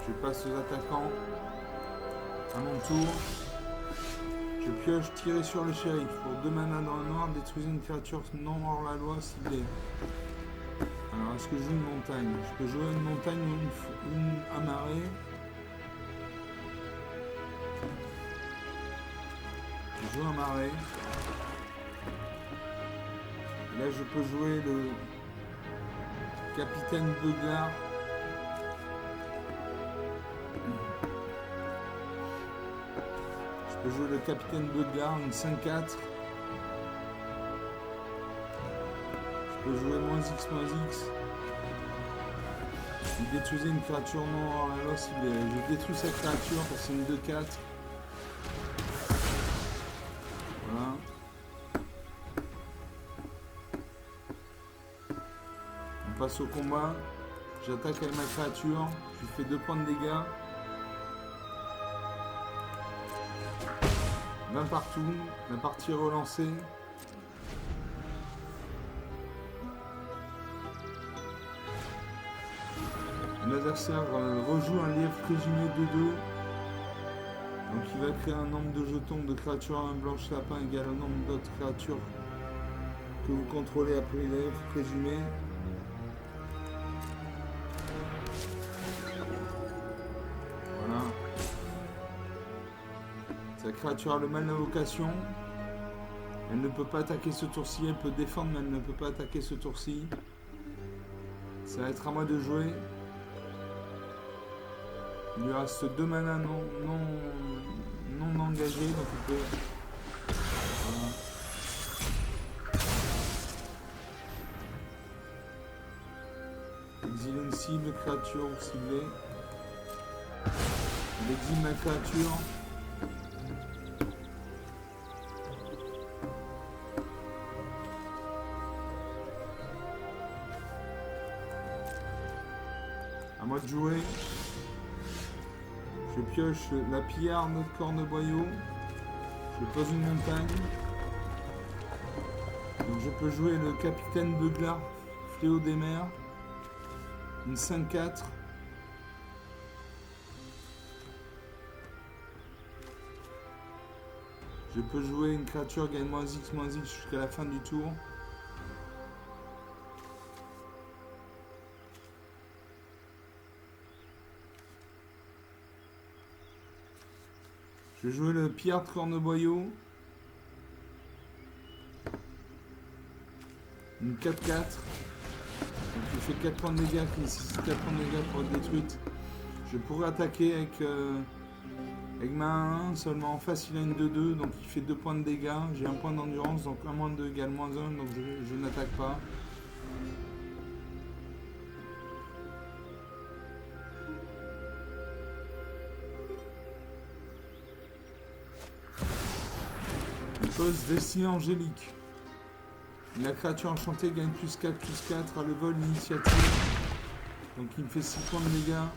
Je passe aux attaquants. À mon tour. Je pioche tirer sur le shérif. Pour 2 mana dans le noir, détruisez une créature non hors la loi ciblée. Alors est-ce que je joue une montagne? Je peux jouer une montagne ou une amarrée. Je joue un marais. Là je peux jouer le capitaine Beuglar. Je peux jouer le capitaine Beuglar, une 5/4. Je peux jouer -X. Il détruisait une créature non hors la loi ciblée. Je détruis cette créature parce que c'est une 2/4. Voilà. On passe au combat. J'attaque avec ma créature. Je lui fais 2 points de dégâts. 20 partout, la partie est relancée. L'adversaire rejoue un lièvre présumé 2/2. Donc il va créer un nombre de jetons de créatures à un blanche lapin égal au nombre d'autres créatures que vous contrôlez après les lièvres présumés. Voilà. Sa créature a le mal d'invocation. Elle ne peut pas attaquer ce tour-ci. Elle peut défendre, mais elle ne peut pas attaquer ce tour-ci. Ça va être à moi de jouer. Il lui reste 2 mana non engagés, donc il peut... Voilà. Exiler une cible, créature ou ciblée. Il exile ma créature. À moi de jouer. Je pioche la pillarde corneboyau. Je pose une montagne. Donc je peux jouer le capitaine Beuglar, fléau des mers. Une 5/4. Je peux jouer une créature gagne -X jusqu'à la fin du tour. Je vais jouer le pillarde corneboyau. Une 4/4. Donc il fait 4 points de dégâts qui nécessite 4 points de dégâts pour être détruite. Je pourrais attaquer avec ma 1 seulement en face il a une 2/2 donc il fait 2 points de dégâts. J'ai un point d'endurance donc 1 -2 égale -1 donc je n'attaque pas. Il pose Destinée Angélique. La créature enchantée gagne +4/+4 à le vol initiative. Donc il me fait 6 points de dégâts.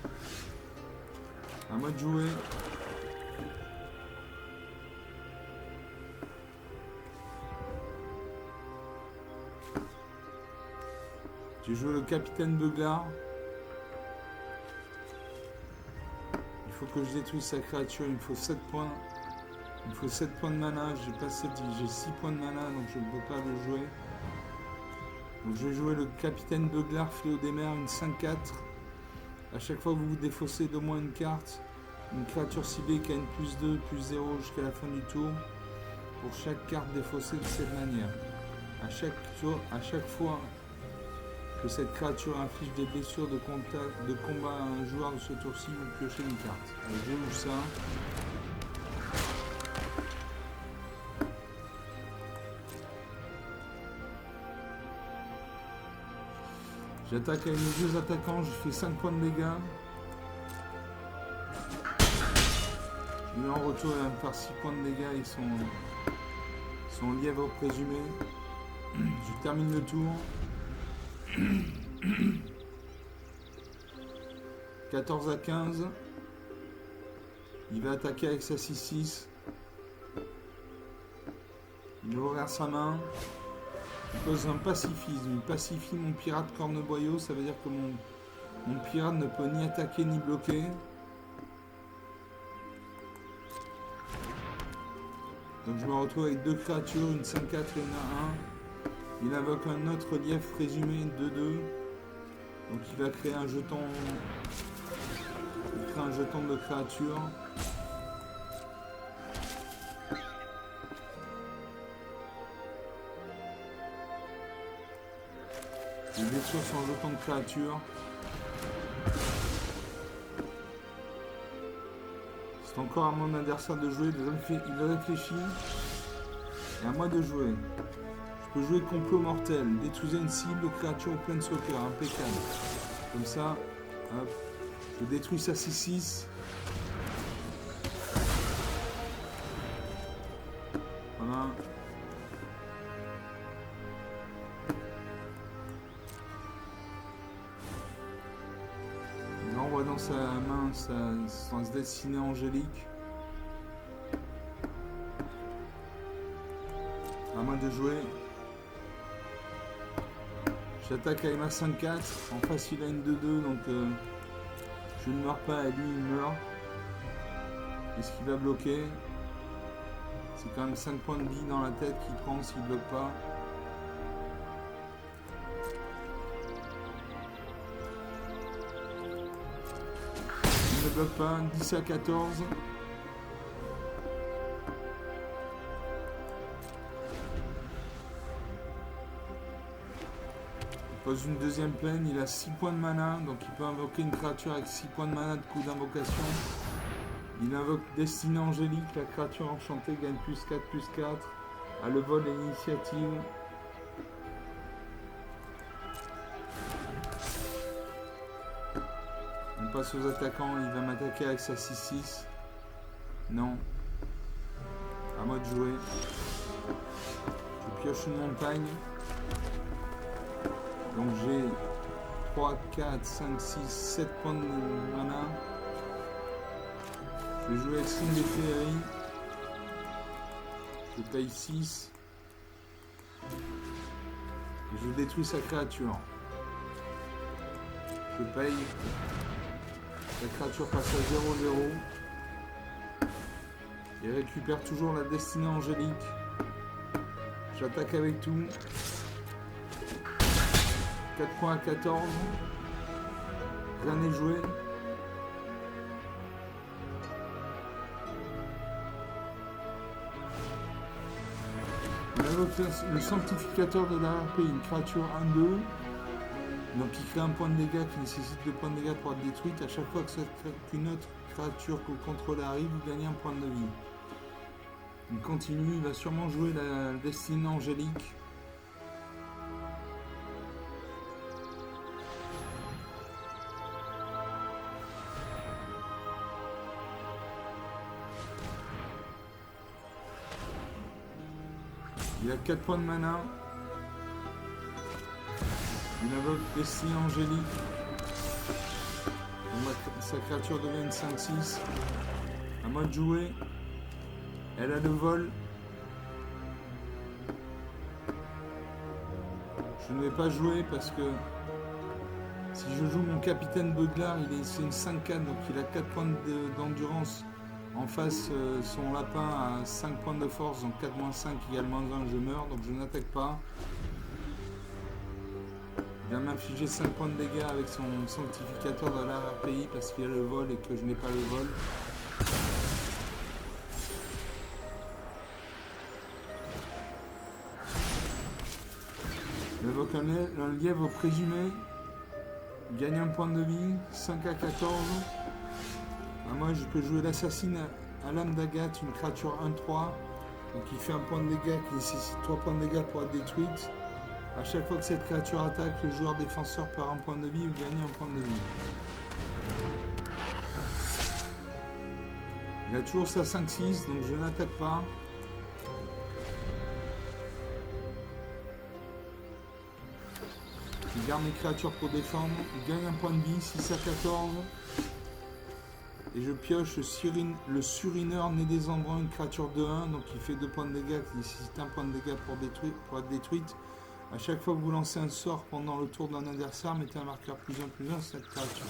À moi de jouer. J'ai joué le capitaine Beuglar. Il faut que je détruise sa créature. Il me faut 7 points. Il me faut 7 points de mana. J'ai pas 7, j'ai 6 points de mana, donc je ne peux pas le jouer. Donc je vais jouer le capitaine Beuglar, Fléau des mers, une 5-4. À chaque fois que vous vous défaussez d'au moins une carte, une créature ciblée qui a une +2, +0 jusqu'à la fin du tour, pour chaque carte défaussée de cette manière. À chaque fois que cette créature inflige des blessures de combat à un joueur de ce tour-ci, vous piochez une carte. Alors, je joue ça. J'attaque avec mes deux attaquants, je fais 5 points de dégâts. Lui en retour, il va me faire 6 points de dégâts et son lièvre présumé. Je termine le tour. 14 à 15. Il va attaquer avec sa 6-6. Il ouvre sa main. Il pose un pacifisme. Il pacifie mon pirate corneboyau. Ça veut dire que mon pirate ne peut ni attaquer ni bloquer. Donc je me retrouve avec deux créatures, une 5-4 et une 1-1. Il invoque un autre lièvre présumé 2-2. Donc il va créer un jeton. Il crée un jeton de créature. Il détruit son jeton de créature. C'est encore à mon adversaire de jouer. Il réfléchit. Et à moi de jouer. Je peux jouer complot mortel. Détruisez une cible, créature ou planeswalker. Impeccable. Comme ça, hop. Je détruis sa 6-6. Voilà. Il envoie dans sa main son destinée angélique. À moi de jouer. J'attaque avec ma 5-4. En face, il a une 2-2, donc je ne meurs pas, et lui, il meurt. Est-ce qu'il va bloquer? C'est quand même 5 points de vie dans la tête qu'il prend s'il ne bloque pas. Il ne bloque pas, 10 à 14. Il pose une deuxième plaine, il a 6 points de mana, donc il peut invoquer une créature avec 6 points de mana de coup d'invocation. Il invoque Destinée Angélique, la créature enchantée gagne +4/+4 à le vol et l'initiative. On passe aux attaquants, il va m'attaquer avec sa 6-6. Non. À moi de jouer. Je pioche une montagne. Donc j'ai 3, 4, 5, 6, 7 points de mana. Je vais jouer avec Signe des Féeries. Je paye 6. Et je détruis sa créature. Je paye. La créature passe à 0-0. Et récupère toujours la destinée angélique. J'attaque avec tout. 4 points à 14. Rien n'est joué. Il invoque le sanctificateur de l'ARP, une créature 1-2. Donc il crée un point de dégâts qui nécessite 2 points de dégâts pour être détruite. À chaque fois qu'une autre créature que vous contrôlez arrive, vous gagnez un point de vie. Il continue, il va sûrement jouer la destinée angélique. Il a 4 points de mana. Il invoque Destinée Angélique. Donc sa créature devient une 5-6. À moi de jouer. Elle a le vol. Je ne vais pas jouer parce que si je joue mon capitaine Beuglar, c'est une 5-4, donc il a 4 points d'endurance. En face, son lapin a 5 points de force, donc 4-5 égale -1, je meurs, donc je n'attaque pas. Il va m'infliger 5 points de dégâts avec son sanctificateur de l'arrière-pays parce qu'il a le vol et que je n'ai pas le vol. J'invoque un lièvre présumé. Gagne un point de vie, 5 à 14. Moi je peux jouer l'assassine à l'âme d'Agathe, une créature 1-3. Donc il fait un point de dégâts qui nécessite 3 points de dégâts pour être détruite. À chaque fois que cette créature attaque, le joueur défenseur perd un point de vie ou gagne un point de vie. Il a toujours sa 5-6, donc je n'attaque pas. Il garde mes créatures pour défendre. Il gagne un point de vie, 6 à 14. Et je pioche le surineur né des embruns, une créature de 1. Donc il fait 2 points de dégâts qui nécessite 1 point de dégâts pour être détruite. A chaque fois que vous lancez un sort pendant le tour d'un adversaire, mettez un marqueur +1/+1 sur cette créature.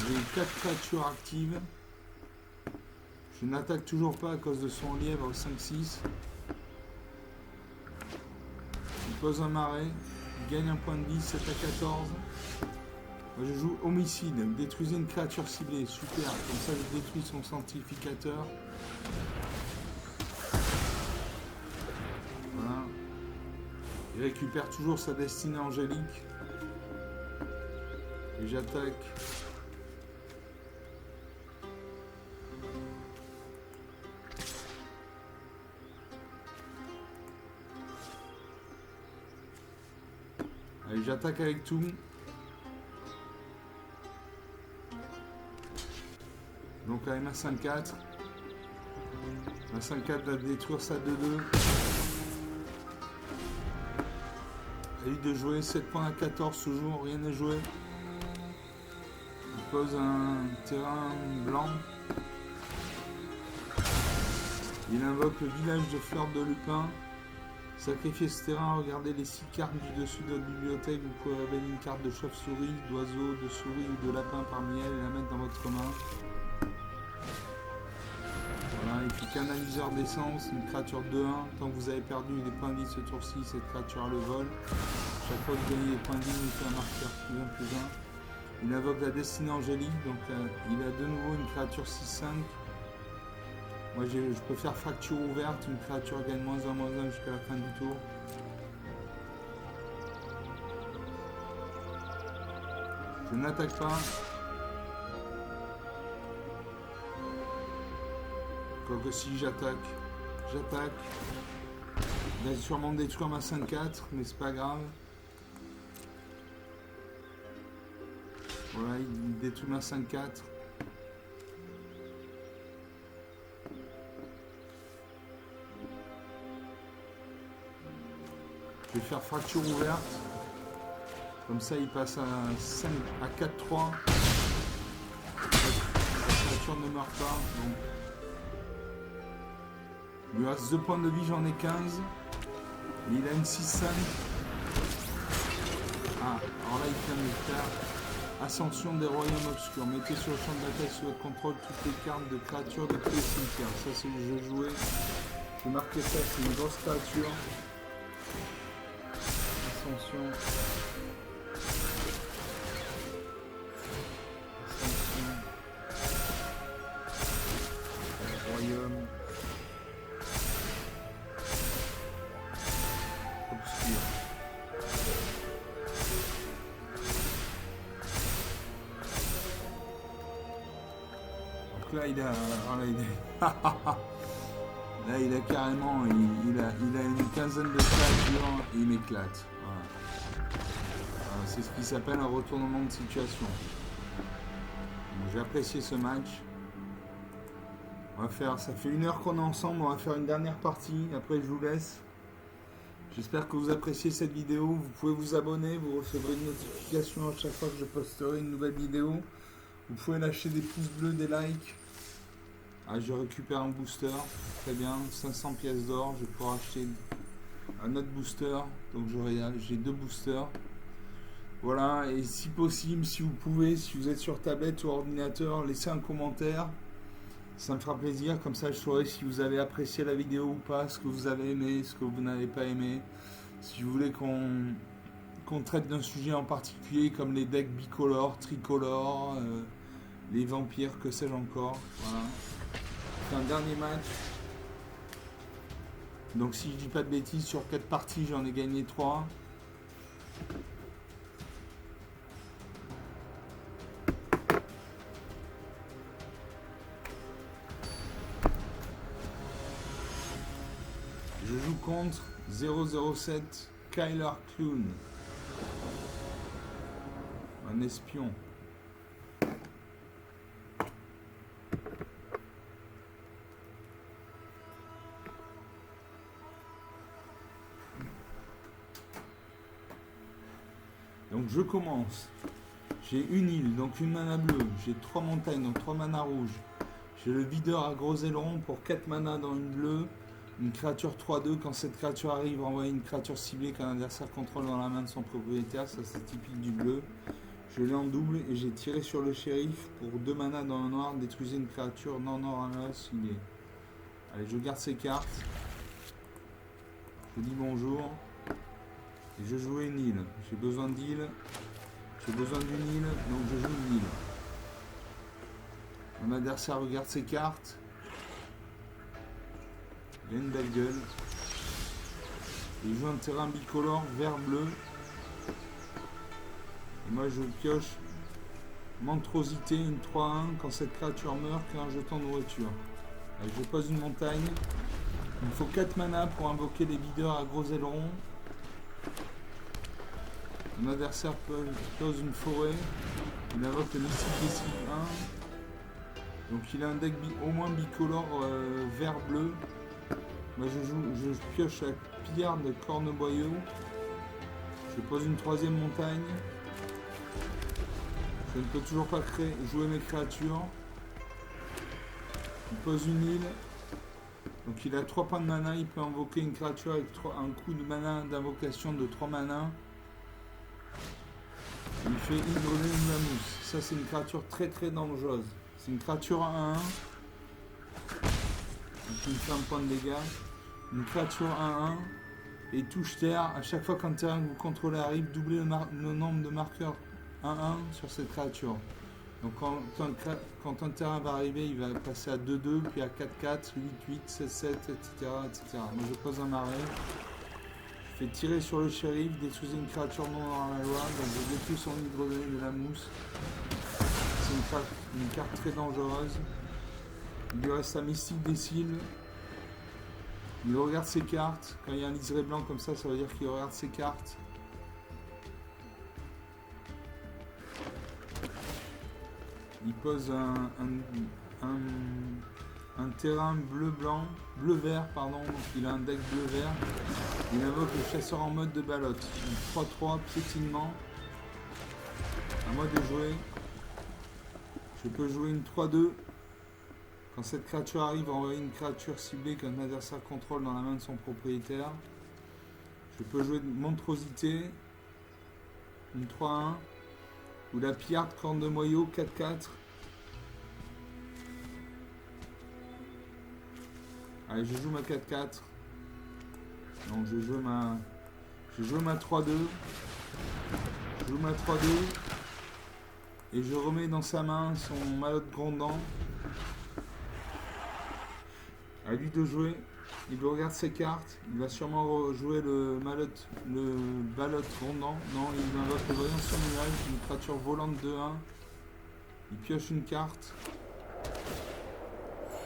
J'ai 4 créatures actives. Je n'attaque toujours pas à cause de son lièvre au 5-6. Il pose un marais. Il gagne un point de vie, 7 à 14. Moi, je joue homicide. Détruisez une créature ciblée. Super. Comme ça, je détruis son sanctificateur. Voilà. Il récupère toujours sa destinée angélique. Et j'attaque. Allez, j'attaque avec tout. Donc avec ma 5-4. Ma 5-4 va détruire sa 2-2. À lui de jouer 7 points à 14 toujours, rien à jouer. Il pose un terrain blanc. Il invoque le village de Fleur de Lupin. Sacrifiez ce terrain, regardez les 6 cartes du dessus de votre bibliothèque. Vous pouvez révéler une carte de chauve-souris, d'oiseau, de souris ou de lapin parmi elles et la mettre dans votre main. Voilà, et puis canaliseur d'essence, une créature 2-1. Tant que vous avez perdu des points de vie ce tour-ci, cette créature a le vol. Chaque fois que vous gagnez des points de vie, il fait un marqueur +1/+1. Il invoque la destinée angélique, donc il a de nouveau une créature 6-5. Moi je peux faire fracture ouverte, une créature gagne -1/-1 jusqu'à la fin du tour. Je n'attaque pas. Quoique si j'attaque. Il va sûrement détruire ma 5-4, mais c'est pas grave. Voilà, il détruit ma 5-4. Je vais faire fracture ouverte. Comme ça, il passe à 5 à 4-3. La créature ne meurt pas. Donc. Il lui reste 2 points de vie, j'en ai 15. Et il a une 6-5. Ah, alors là, il vient de faire Ascension des royaumes obscurs. Mettez sur le champ de bataille sous votre contrôle toutes les cartes de créatures de tous les cimetières. Ça, c'est le jeu joué. Je vais marquer ça, c'est une grosse créature. Ascension. Royaume obscur. Donc là il a là il a carrément il a une quinzaine de créatures et il m'éclate. Voilà. C'est ce qui s'appelle un retournement de situation. Bon, j'ai apprécié ce match. On va faire, ça fait 1 heure qu'on est ensemble, on va faire une dernière partie, après je vous laisse. J'espère que vous appréciez cette vidéo. Vous pouvez vous abonner, vous recevrez une notification à chaque fois que je posterai une nouvelle vidéo. Vous pouvez lâcher des pouces bleus, des likes. Ah, je récupère un booster, très bien, 500 pièces d'or. Je vais pouvoir acheter un autre booster. Donc j'ai 2 boosters. Voilà, et si possible, si vous pouvez, si vous êtes sur tablette ou ordinateur, laissez un commentaire. Ça me fera plaisir, comme ça je saurai si vous avez apprécié la vidéo ou pas, ce que vous avez aimé, ce que vous n'avez pas aimé. Si vous voulez qu'on traite d'un sujet en particulier, comme les decks bicolores, tricolores, les vampires, que sais-je encore. Voilà. C'est un dernier match. Donc si je dis pas de bêtises, sur 4 parties, j'en ai gagné 3. Je joue contre 007 Kyler Clown. Un espion. Donc je commence. J'ai une île, donc une mana bleue. J'ai 3 montagnes, donc 3 mana rouges. J'ai le videur à gros aileron pour 4 mana dans une bleue. Une créature 3-2, quand cette créature arrive, envoyer une créature ciblée qu'un adversaire contrôle dans la main de son propriétaire, ça c'est typique du bleu. Je l'ai en double et j'ai tiré sur le shérif pour 2 mana dans le noir, détruisez une créature non noire ciblée. Allez, je garde ces cartes. Je dis bonjour. Et je joue une île. J'ai besoin d'île. J'ai besoin d'une île, donc je joue une île. Mon adversaire regarde ses cartes. Il a une belle gueule. Il joue un terrain bicolore vert-bleu. Et moi je pioche monstrosité, une 3-1. Quand cette créature meurt, crée un jeton de nourriture. Allez, je pose une montagne. Il me faut 4 mana pour invoquer les videurs à gros ailerons. Mon adversaire pose une forêt. Il invoque le mystique des 1. Donc il a un deck au moins bicolore vert-bleu. Moi je pioche la pillarde de corneboyau. Je pose une 3e montagne. Je ne peux toujours pas jouer mes créatures. Il pose une île. Donc il a 3 points de mana. Il peut invoquer une créature avec un coup de mana d'invocation de 3 mana. Il fait hydroner une mamousse. Ça c'est une créature très très dangereuse. C'est une créature 1-1. Donc il me fait un point de dégâts. Une créature 1-1 et touche terre. À chaque fois qu'un terrain que vous contrôlez arrive, doublez le nombre de marqueurs 1-1 sur cette créature. Donc quand un terrain va arriver, il va passer à 2-2, puis à 4-4, 8-8, 16-7, etc., etc. Moi je pose un marais. Je fais tirer sur le shérif, détruisez une créature non dans la loi. Donc je détruis son hydrodonné de la mousse. C'est une carte très dangereuse. Il lui reste sa mystique des cils. Il regarde ses cartes. Quand il y a un liseré blanc comme ça, ça veut dire qu'il regarde ses cartes. Il pose un terrain bleu-vert, pardon. Donc il a un deck bleu-vert. Il invoque le chasseur en mode de ballotte. 3-3, piétinement. À moi de jouer. Je peux jouer une 3-2. Quand cette créature arrive, envoyer une créature ciblée qu'un adversaire contrôle dans la main de son propriétaire. Je peux jouer de monstrosité, une 3-1, ou la pillarde corne de moyau, 4-4. Allez, je joue ma 4-4. Donc je joue ma 3-2. Je joue ma 3-2. Et je remets dans sa main son malotte grondant. À lui de jouer, il regarde ses cartes, il va sûrement jouer le ballotte rondant. Non, il invoque le voyant sur nuage, une créature volante 2-1. Il pioche une carte.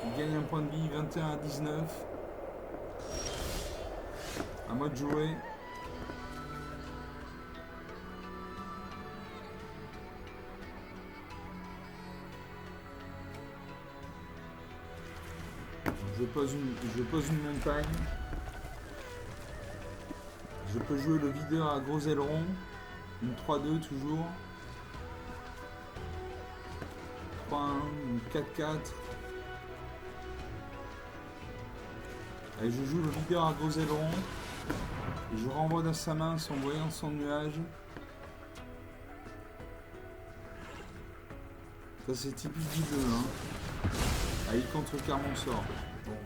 Il gagne un point de vie, 21-19. À moi de jouer. Je pose une montagne. peut jouer le videur à gros aileron. Une 3-2 toujours. 3-1, une 4-4. Allez, je joue le videur à gros aileron. Et je renvoie dans sa main son voyant son nuage. Ça c'est typique du jeu. Hein. Ah, il contrecarre mon sort. Bon.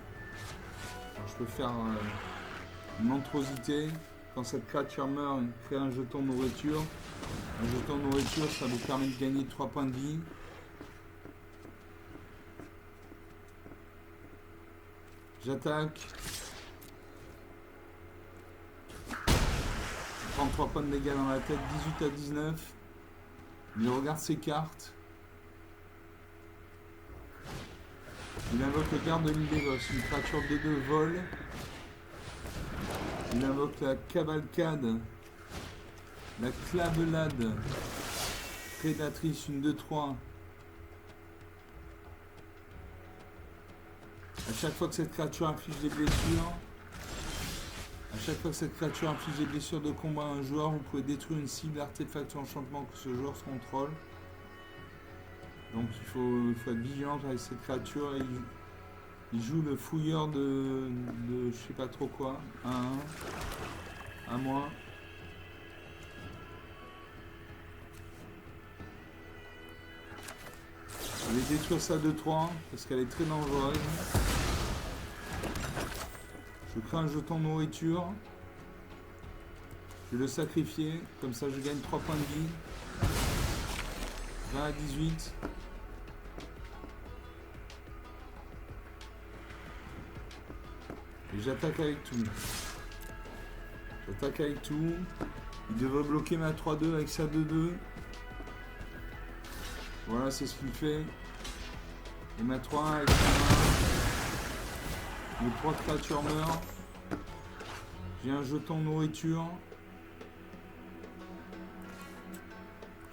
Alors, je peux faire une monstruosité. Quand cette créature meurt, il crée un jeton nourriture. Un jeton nourriture, ça vous permet de gagner 3 points de vie. J'attaque. Je prends 3 points de dégâts dans la tête, 18 à 19. Il regarde ses cartes. Il invoque le garde de l'île d'Évos, une créature de 2 vol. Il invoque la cavalcade, la clavelade, prédatrice, une 2-3. À chaque fois que cette créature inflige des blessures, de combat à un joueur, vous pouvez détruire une cible, artefact ou enchantement que ce joueur contrôle. Donc il faut être vigilant avec cette créature. Il joue le fouilleur de je sais pas trop quoi. 1-1. À moi. Je vais détruire ça 2-3 parce qu'elle est très dangereuse. Je crée un jeton nourriture. Je vais le sacrifier. Comme ça je gagne 3 points de vie. 20 à 18. Et j'attaque avec tout. Il devrait bloquer ma 3-2 avec sa 2-2. Voilà, c'est ce qu'il fait. Et ma 3-1 avec sa 1. Les 3 créatures meurent. J'ai un jeton nourriture.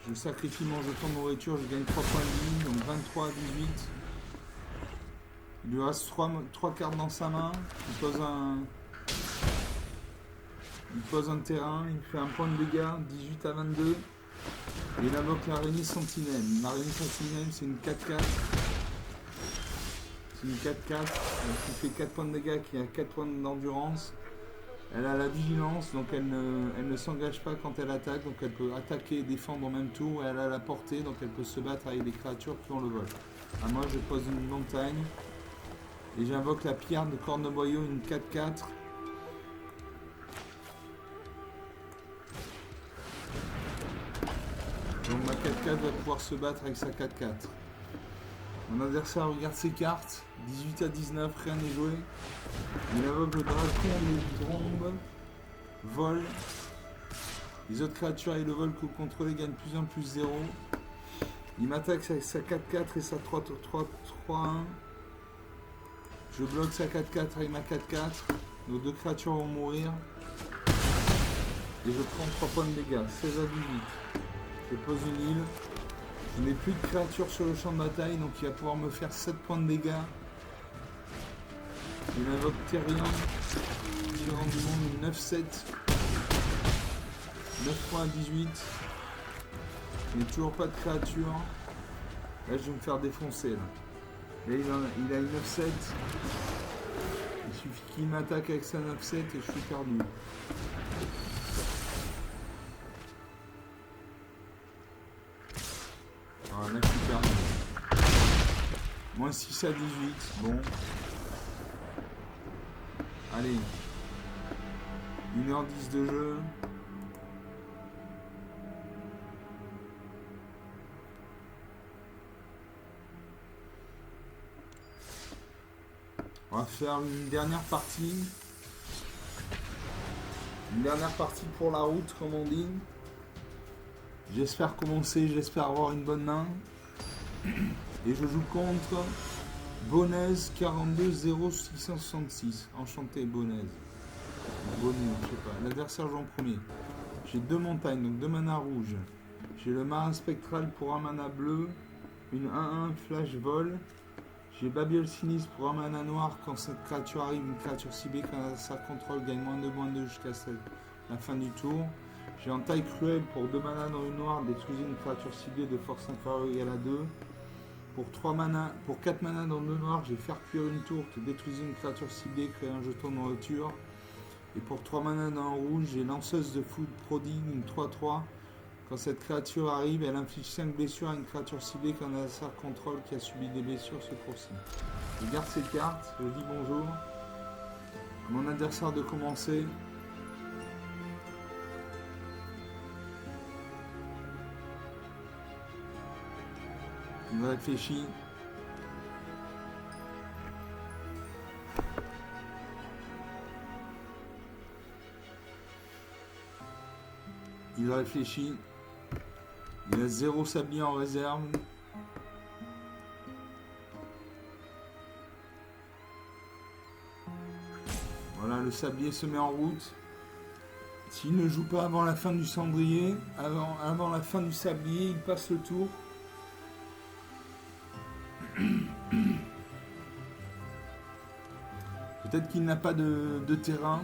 Je sacrifie mon jeton nourriture, je gagne 3 points de vie, donc 23 à 18. Il lui reste 3 cartes dans sa main. Il pose un terrain, il fait un point de dégâts, 18 à 22. Et il invoque l'araignée sentinelle. L'araignée sentinelle, c'est une 4-4. Qui fait 4 points de dégâts, qui a 4 points d'endurance. Elle a la vigilance, donc elle ne s'engage pas quand elle attaque, donc elle peut attaquer et défendre en même tour. Et elle a la portée, donc elle peut se battre avec des créatures qui ont le vol. À moi, je pose une montagne. Et j'invoque la pierre de Corneboyau, une 4-4. Donc ma 4-4 va pouvoir se battre avec sa 4-4. Mon adversaire regarde ses cartes. 18 à 19, rien n'est joué. Il invoque le dragon, les drombes, vol. Les autres créatures et le vol que vous contrôlez gagnent plus 1, plus 0. Il m'attaque avec sa 4-4 et sa 3-1. Je bloque sa 4-4 avec ma 4-4. Nos 2 créatures vont mourir. Et je prends 3 points de dégâts. 16 à 18. Je pose une île. Je n'ai plus de créatures sur le champ de bataille, donc il va pouvoir me faire 7 points de dégâts. Il invoque Terrien. Tyran du monde, 9-7. 9 points à 18. Il n'y a toujours pas de créature. Là, je vais me faire défoncer. Là, il a une 9-7. Il suffit qu'il m'attaque avec sa 9-7 et je suis perdu. Voilà, là, je suis perdu. Moins 6 à 18. Bon. Allez. 1h10 de jeu. On va faire une dernière partie. Une dernière partie pour la route, comme on dit. J'espère commencer, j'espère avoir une bonne main. Et je joue contre Bonaise 42-0-666. Enchanté Bonaise. Bonnet, je sais pas. L'adversaire joue en premier. J'ai 2 montagnes, donc 2 manas rouges. J'ai le marin spectral pour un mana bleu. Une 1-1 flash vol. J'ai Babiole sinistre pour un mana noir. Quand cette créature arrive, une créature ciblée, quand ça contrôle, gagne -2 jusqu'à 7. la fin du tour. J'ai en taille cruelle pour 2 mana dans une noire, détruisez une créature ciblée de force inférieure ou égale à 2. Pour 4 mana dans 2 noirs, j'ai faire cuire une tourte, détruisez une créature ciblée, créer un jeton de nourriture. Et pour 3 mana dans un rouge, j'ai lanceuse de foudre prodigue, une 3-3. Quand cette créature arrive, elle inflige 5 blessures à une créature ciblée qu'un adversaire contrôle qui a subi des blessures ce tour-ci. Je garde ces cartes, je dis bonjour à mon adversaire de commencer. Il réfléchit. Il réfléchit. Il a 0 sablier en réserve. Voilà, le sablier se met en route. S'il ne joue pas avant la fin du cendrier, avant la fin du sablier, il passe le tour. Peut-être qu'il n'a pas de terrain.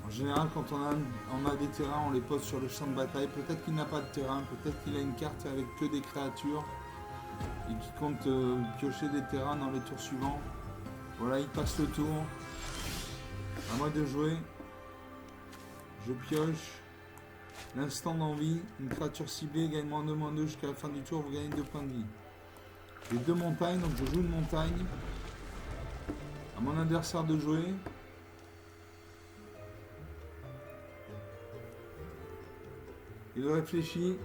En général, quand on a des terrains, on les pose sur le champ de bataille. Peut-être qu'il n'a pas de terrain, peut-être qu'il a une carte avec que des créatures et qui compte piocher des terrains dans les tours suivants. Voilà, il passe le tour. À moi de jouer. Je pioche. L'instant d'envie. Une créature ciblée gagne -2/-2 jusqu'à la fin du tour. Vous gagnez 2 points de vie. J'ai 2 montagnes, donc je joue une montagne. À mon adversaire de jouer. Il réfléchit.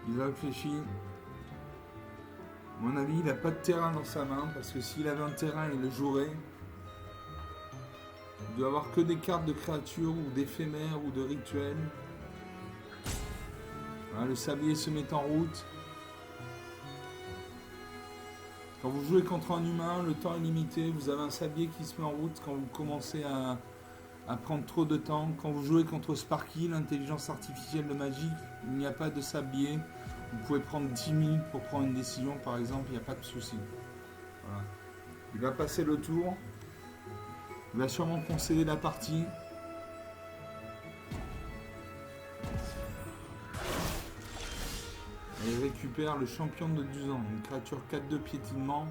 Il réfléchit. À mon avis, il n'a pas de terrain dans sa main, parce que s'il avait un terrain, il le jouerait. Il doit avoir que des cartes de créatures, ou d'éphémères, ou de rituels. Voilà, le sablier se met en route. Quand vous jouez contre un humain, le temps est limité. Vous avez un sablier qui se met en route quand vous commencez à prendre trop de temps. Quand vous jouez contre Sparky, l'intelligence artificielle de Magic, il n'y a pas de sablier. Vous pouvez prendre 10 minutes pour prendre une décision, par exemple, il n'y a pas de souci. Voilà. Il va passer le tour. Il va sûrement concéder la partie. Et il récupère le champion de Duzan, une créature 4-2 piétinement.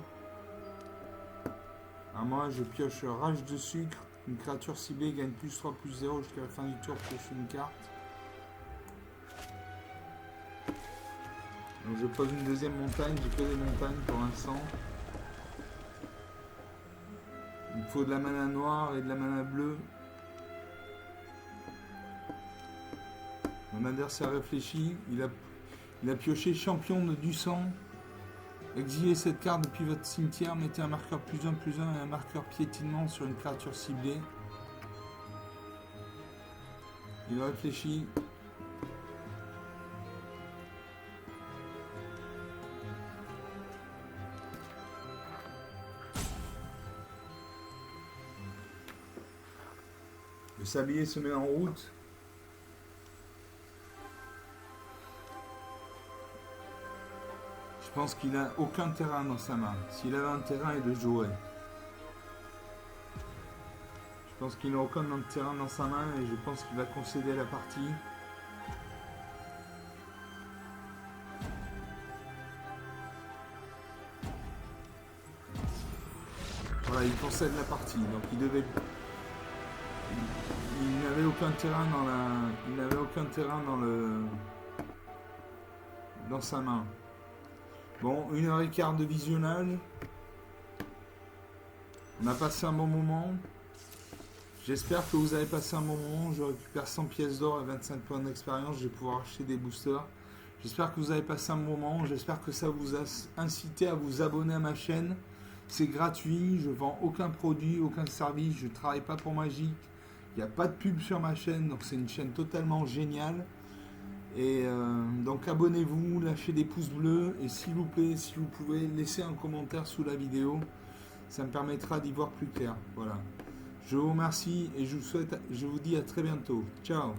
À moi, je pioche rage de sucre. Une créature ciblée gagne +3/+0 jusqu'à la fin du tour, pioche une carte. Donc je pose une deuxième montagne, j'ai que des montagnes pour l'instant. Il me faut de la mana noire et de la mana bleue. Mon adversaire réfléchit, il a pioché champion de du sang. Exilez cette carte depuis votre cimetière, mettez un marqueur +1/+1 et un marqueur piétinement sur une créature ciblée. Il réfléchit. Le sablier se met en route. Je pense qu'il n'a aucun terrain dans sa main. S'il avait un terrain, il le jouerait. Je pense qu'il n'a aucun terrain dans sa main et je pense qu'il va concéder la partie. Voilà, il concède la partie. Donc il devait... Il n'avait aucun terrain dans la... Il n'avait aucun terrain dans sa main. Bon, 1h15 de visionnage. On a passé un bon moment. J'espère que vous avez passé un bon moment. Je récupère 100 pièces d'or et 25 points d'expérience. Je vais pouvoir acheter des boosters. J'espère que vous avez passé un bon moment. J'espère que ça vous a incité à vous abonner à ma chaîne. C'est gratuit. Je ne vends aucun produit, aucun service. Je ne travaille pas pour Magic. Il n'y a pas de pub sur ma chaîne. Donc c'est une chaîne totalement géniale. Et donc abonnez-vous, lâchez des pouces bleus et s'il vous plaît, si vous pouvez, laissez un commentaire sous la vidéo. Ça me permettra d'y voir plus clair. Voilà. Je vous remercie et je vous dis à très bientôt. Ciao.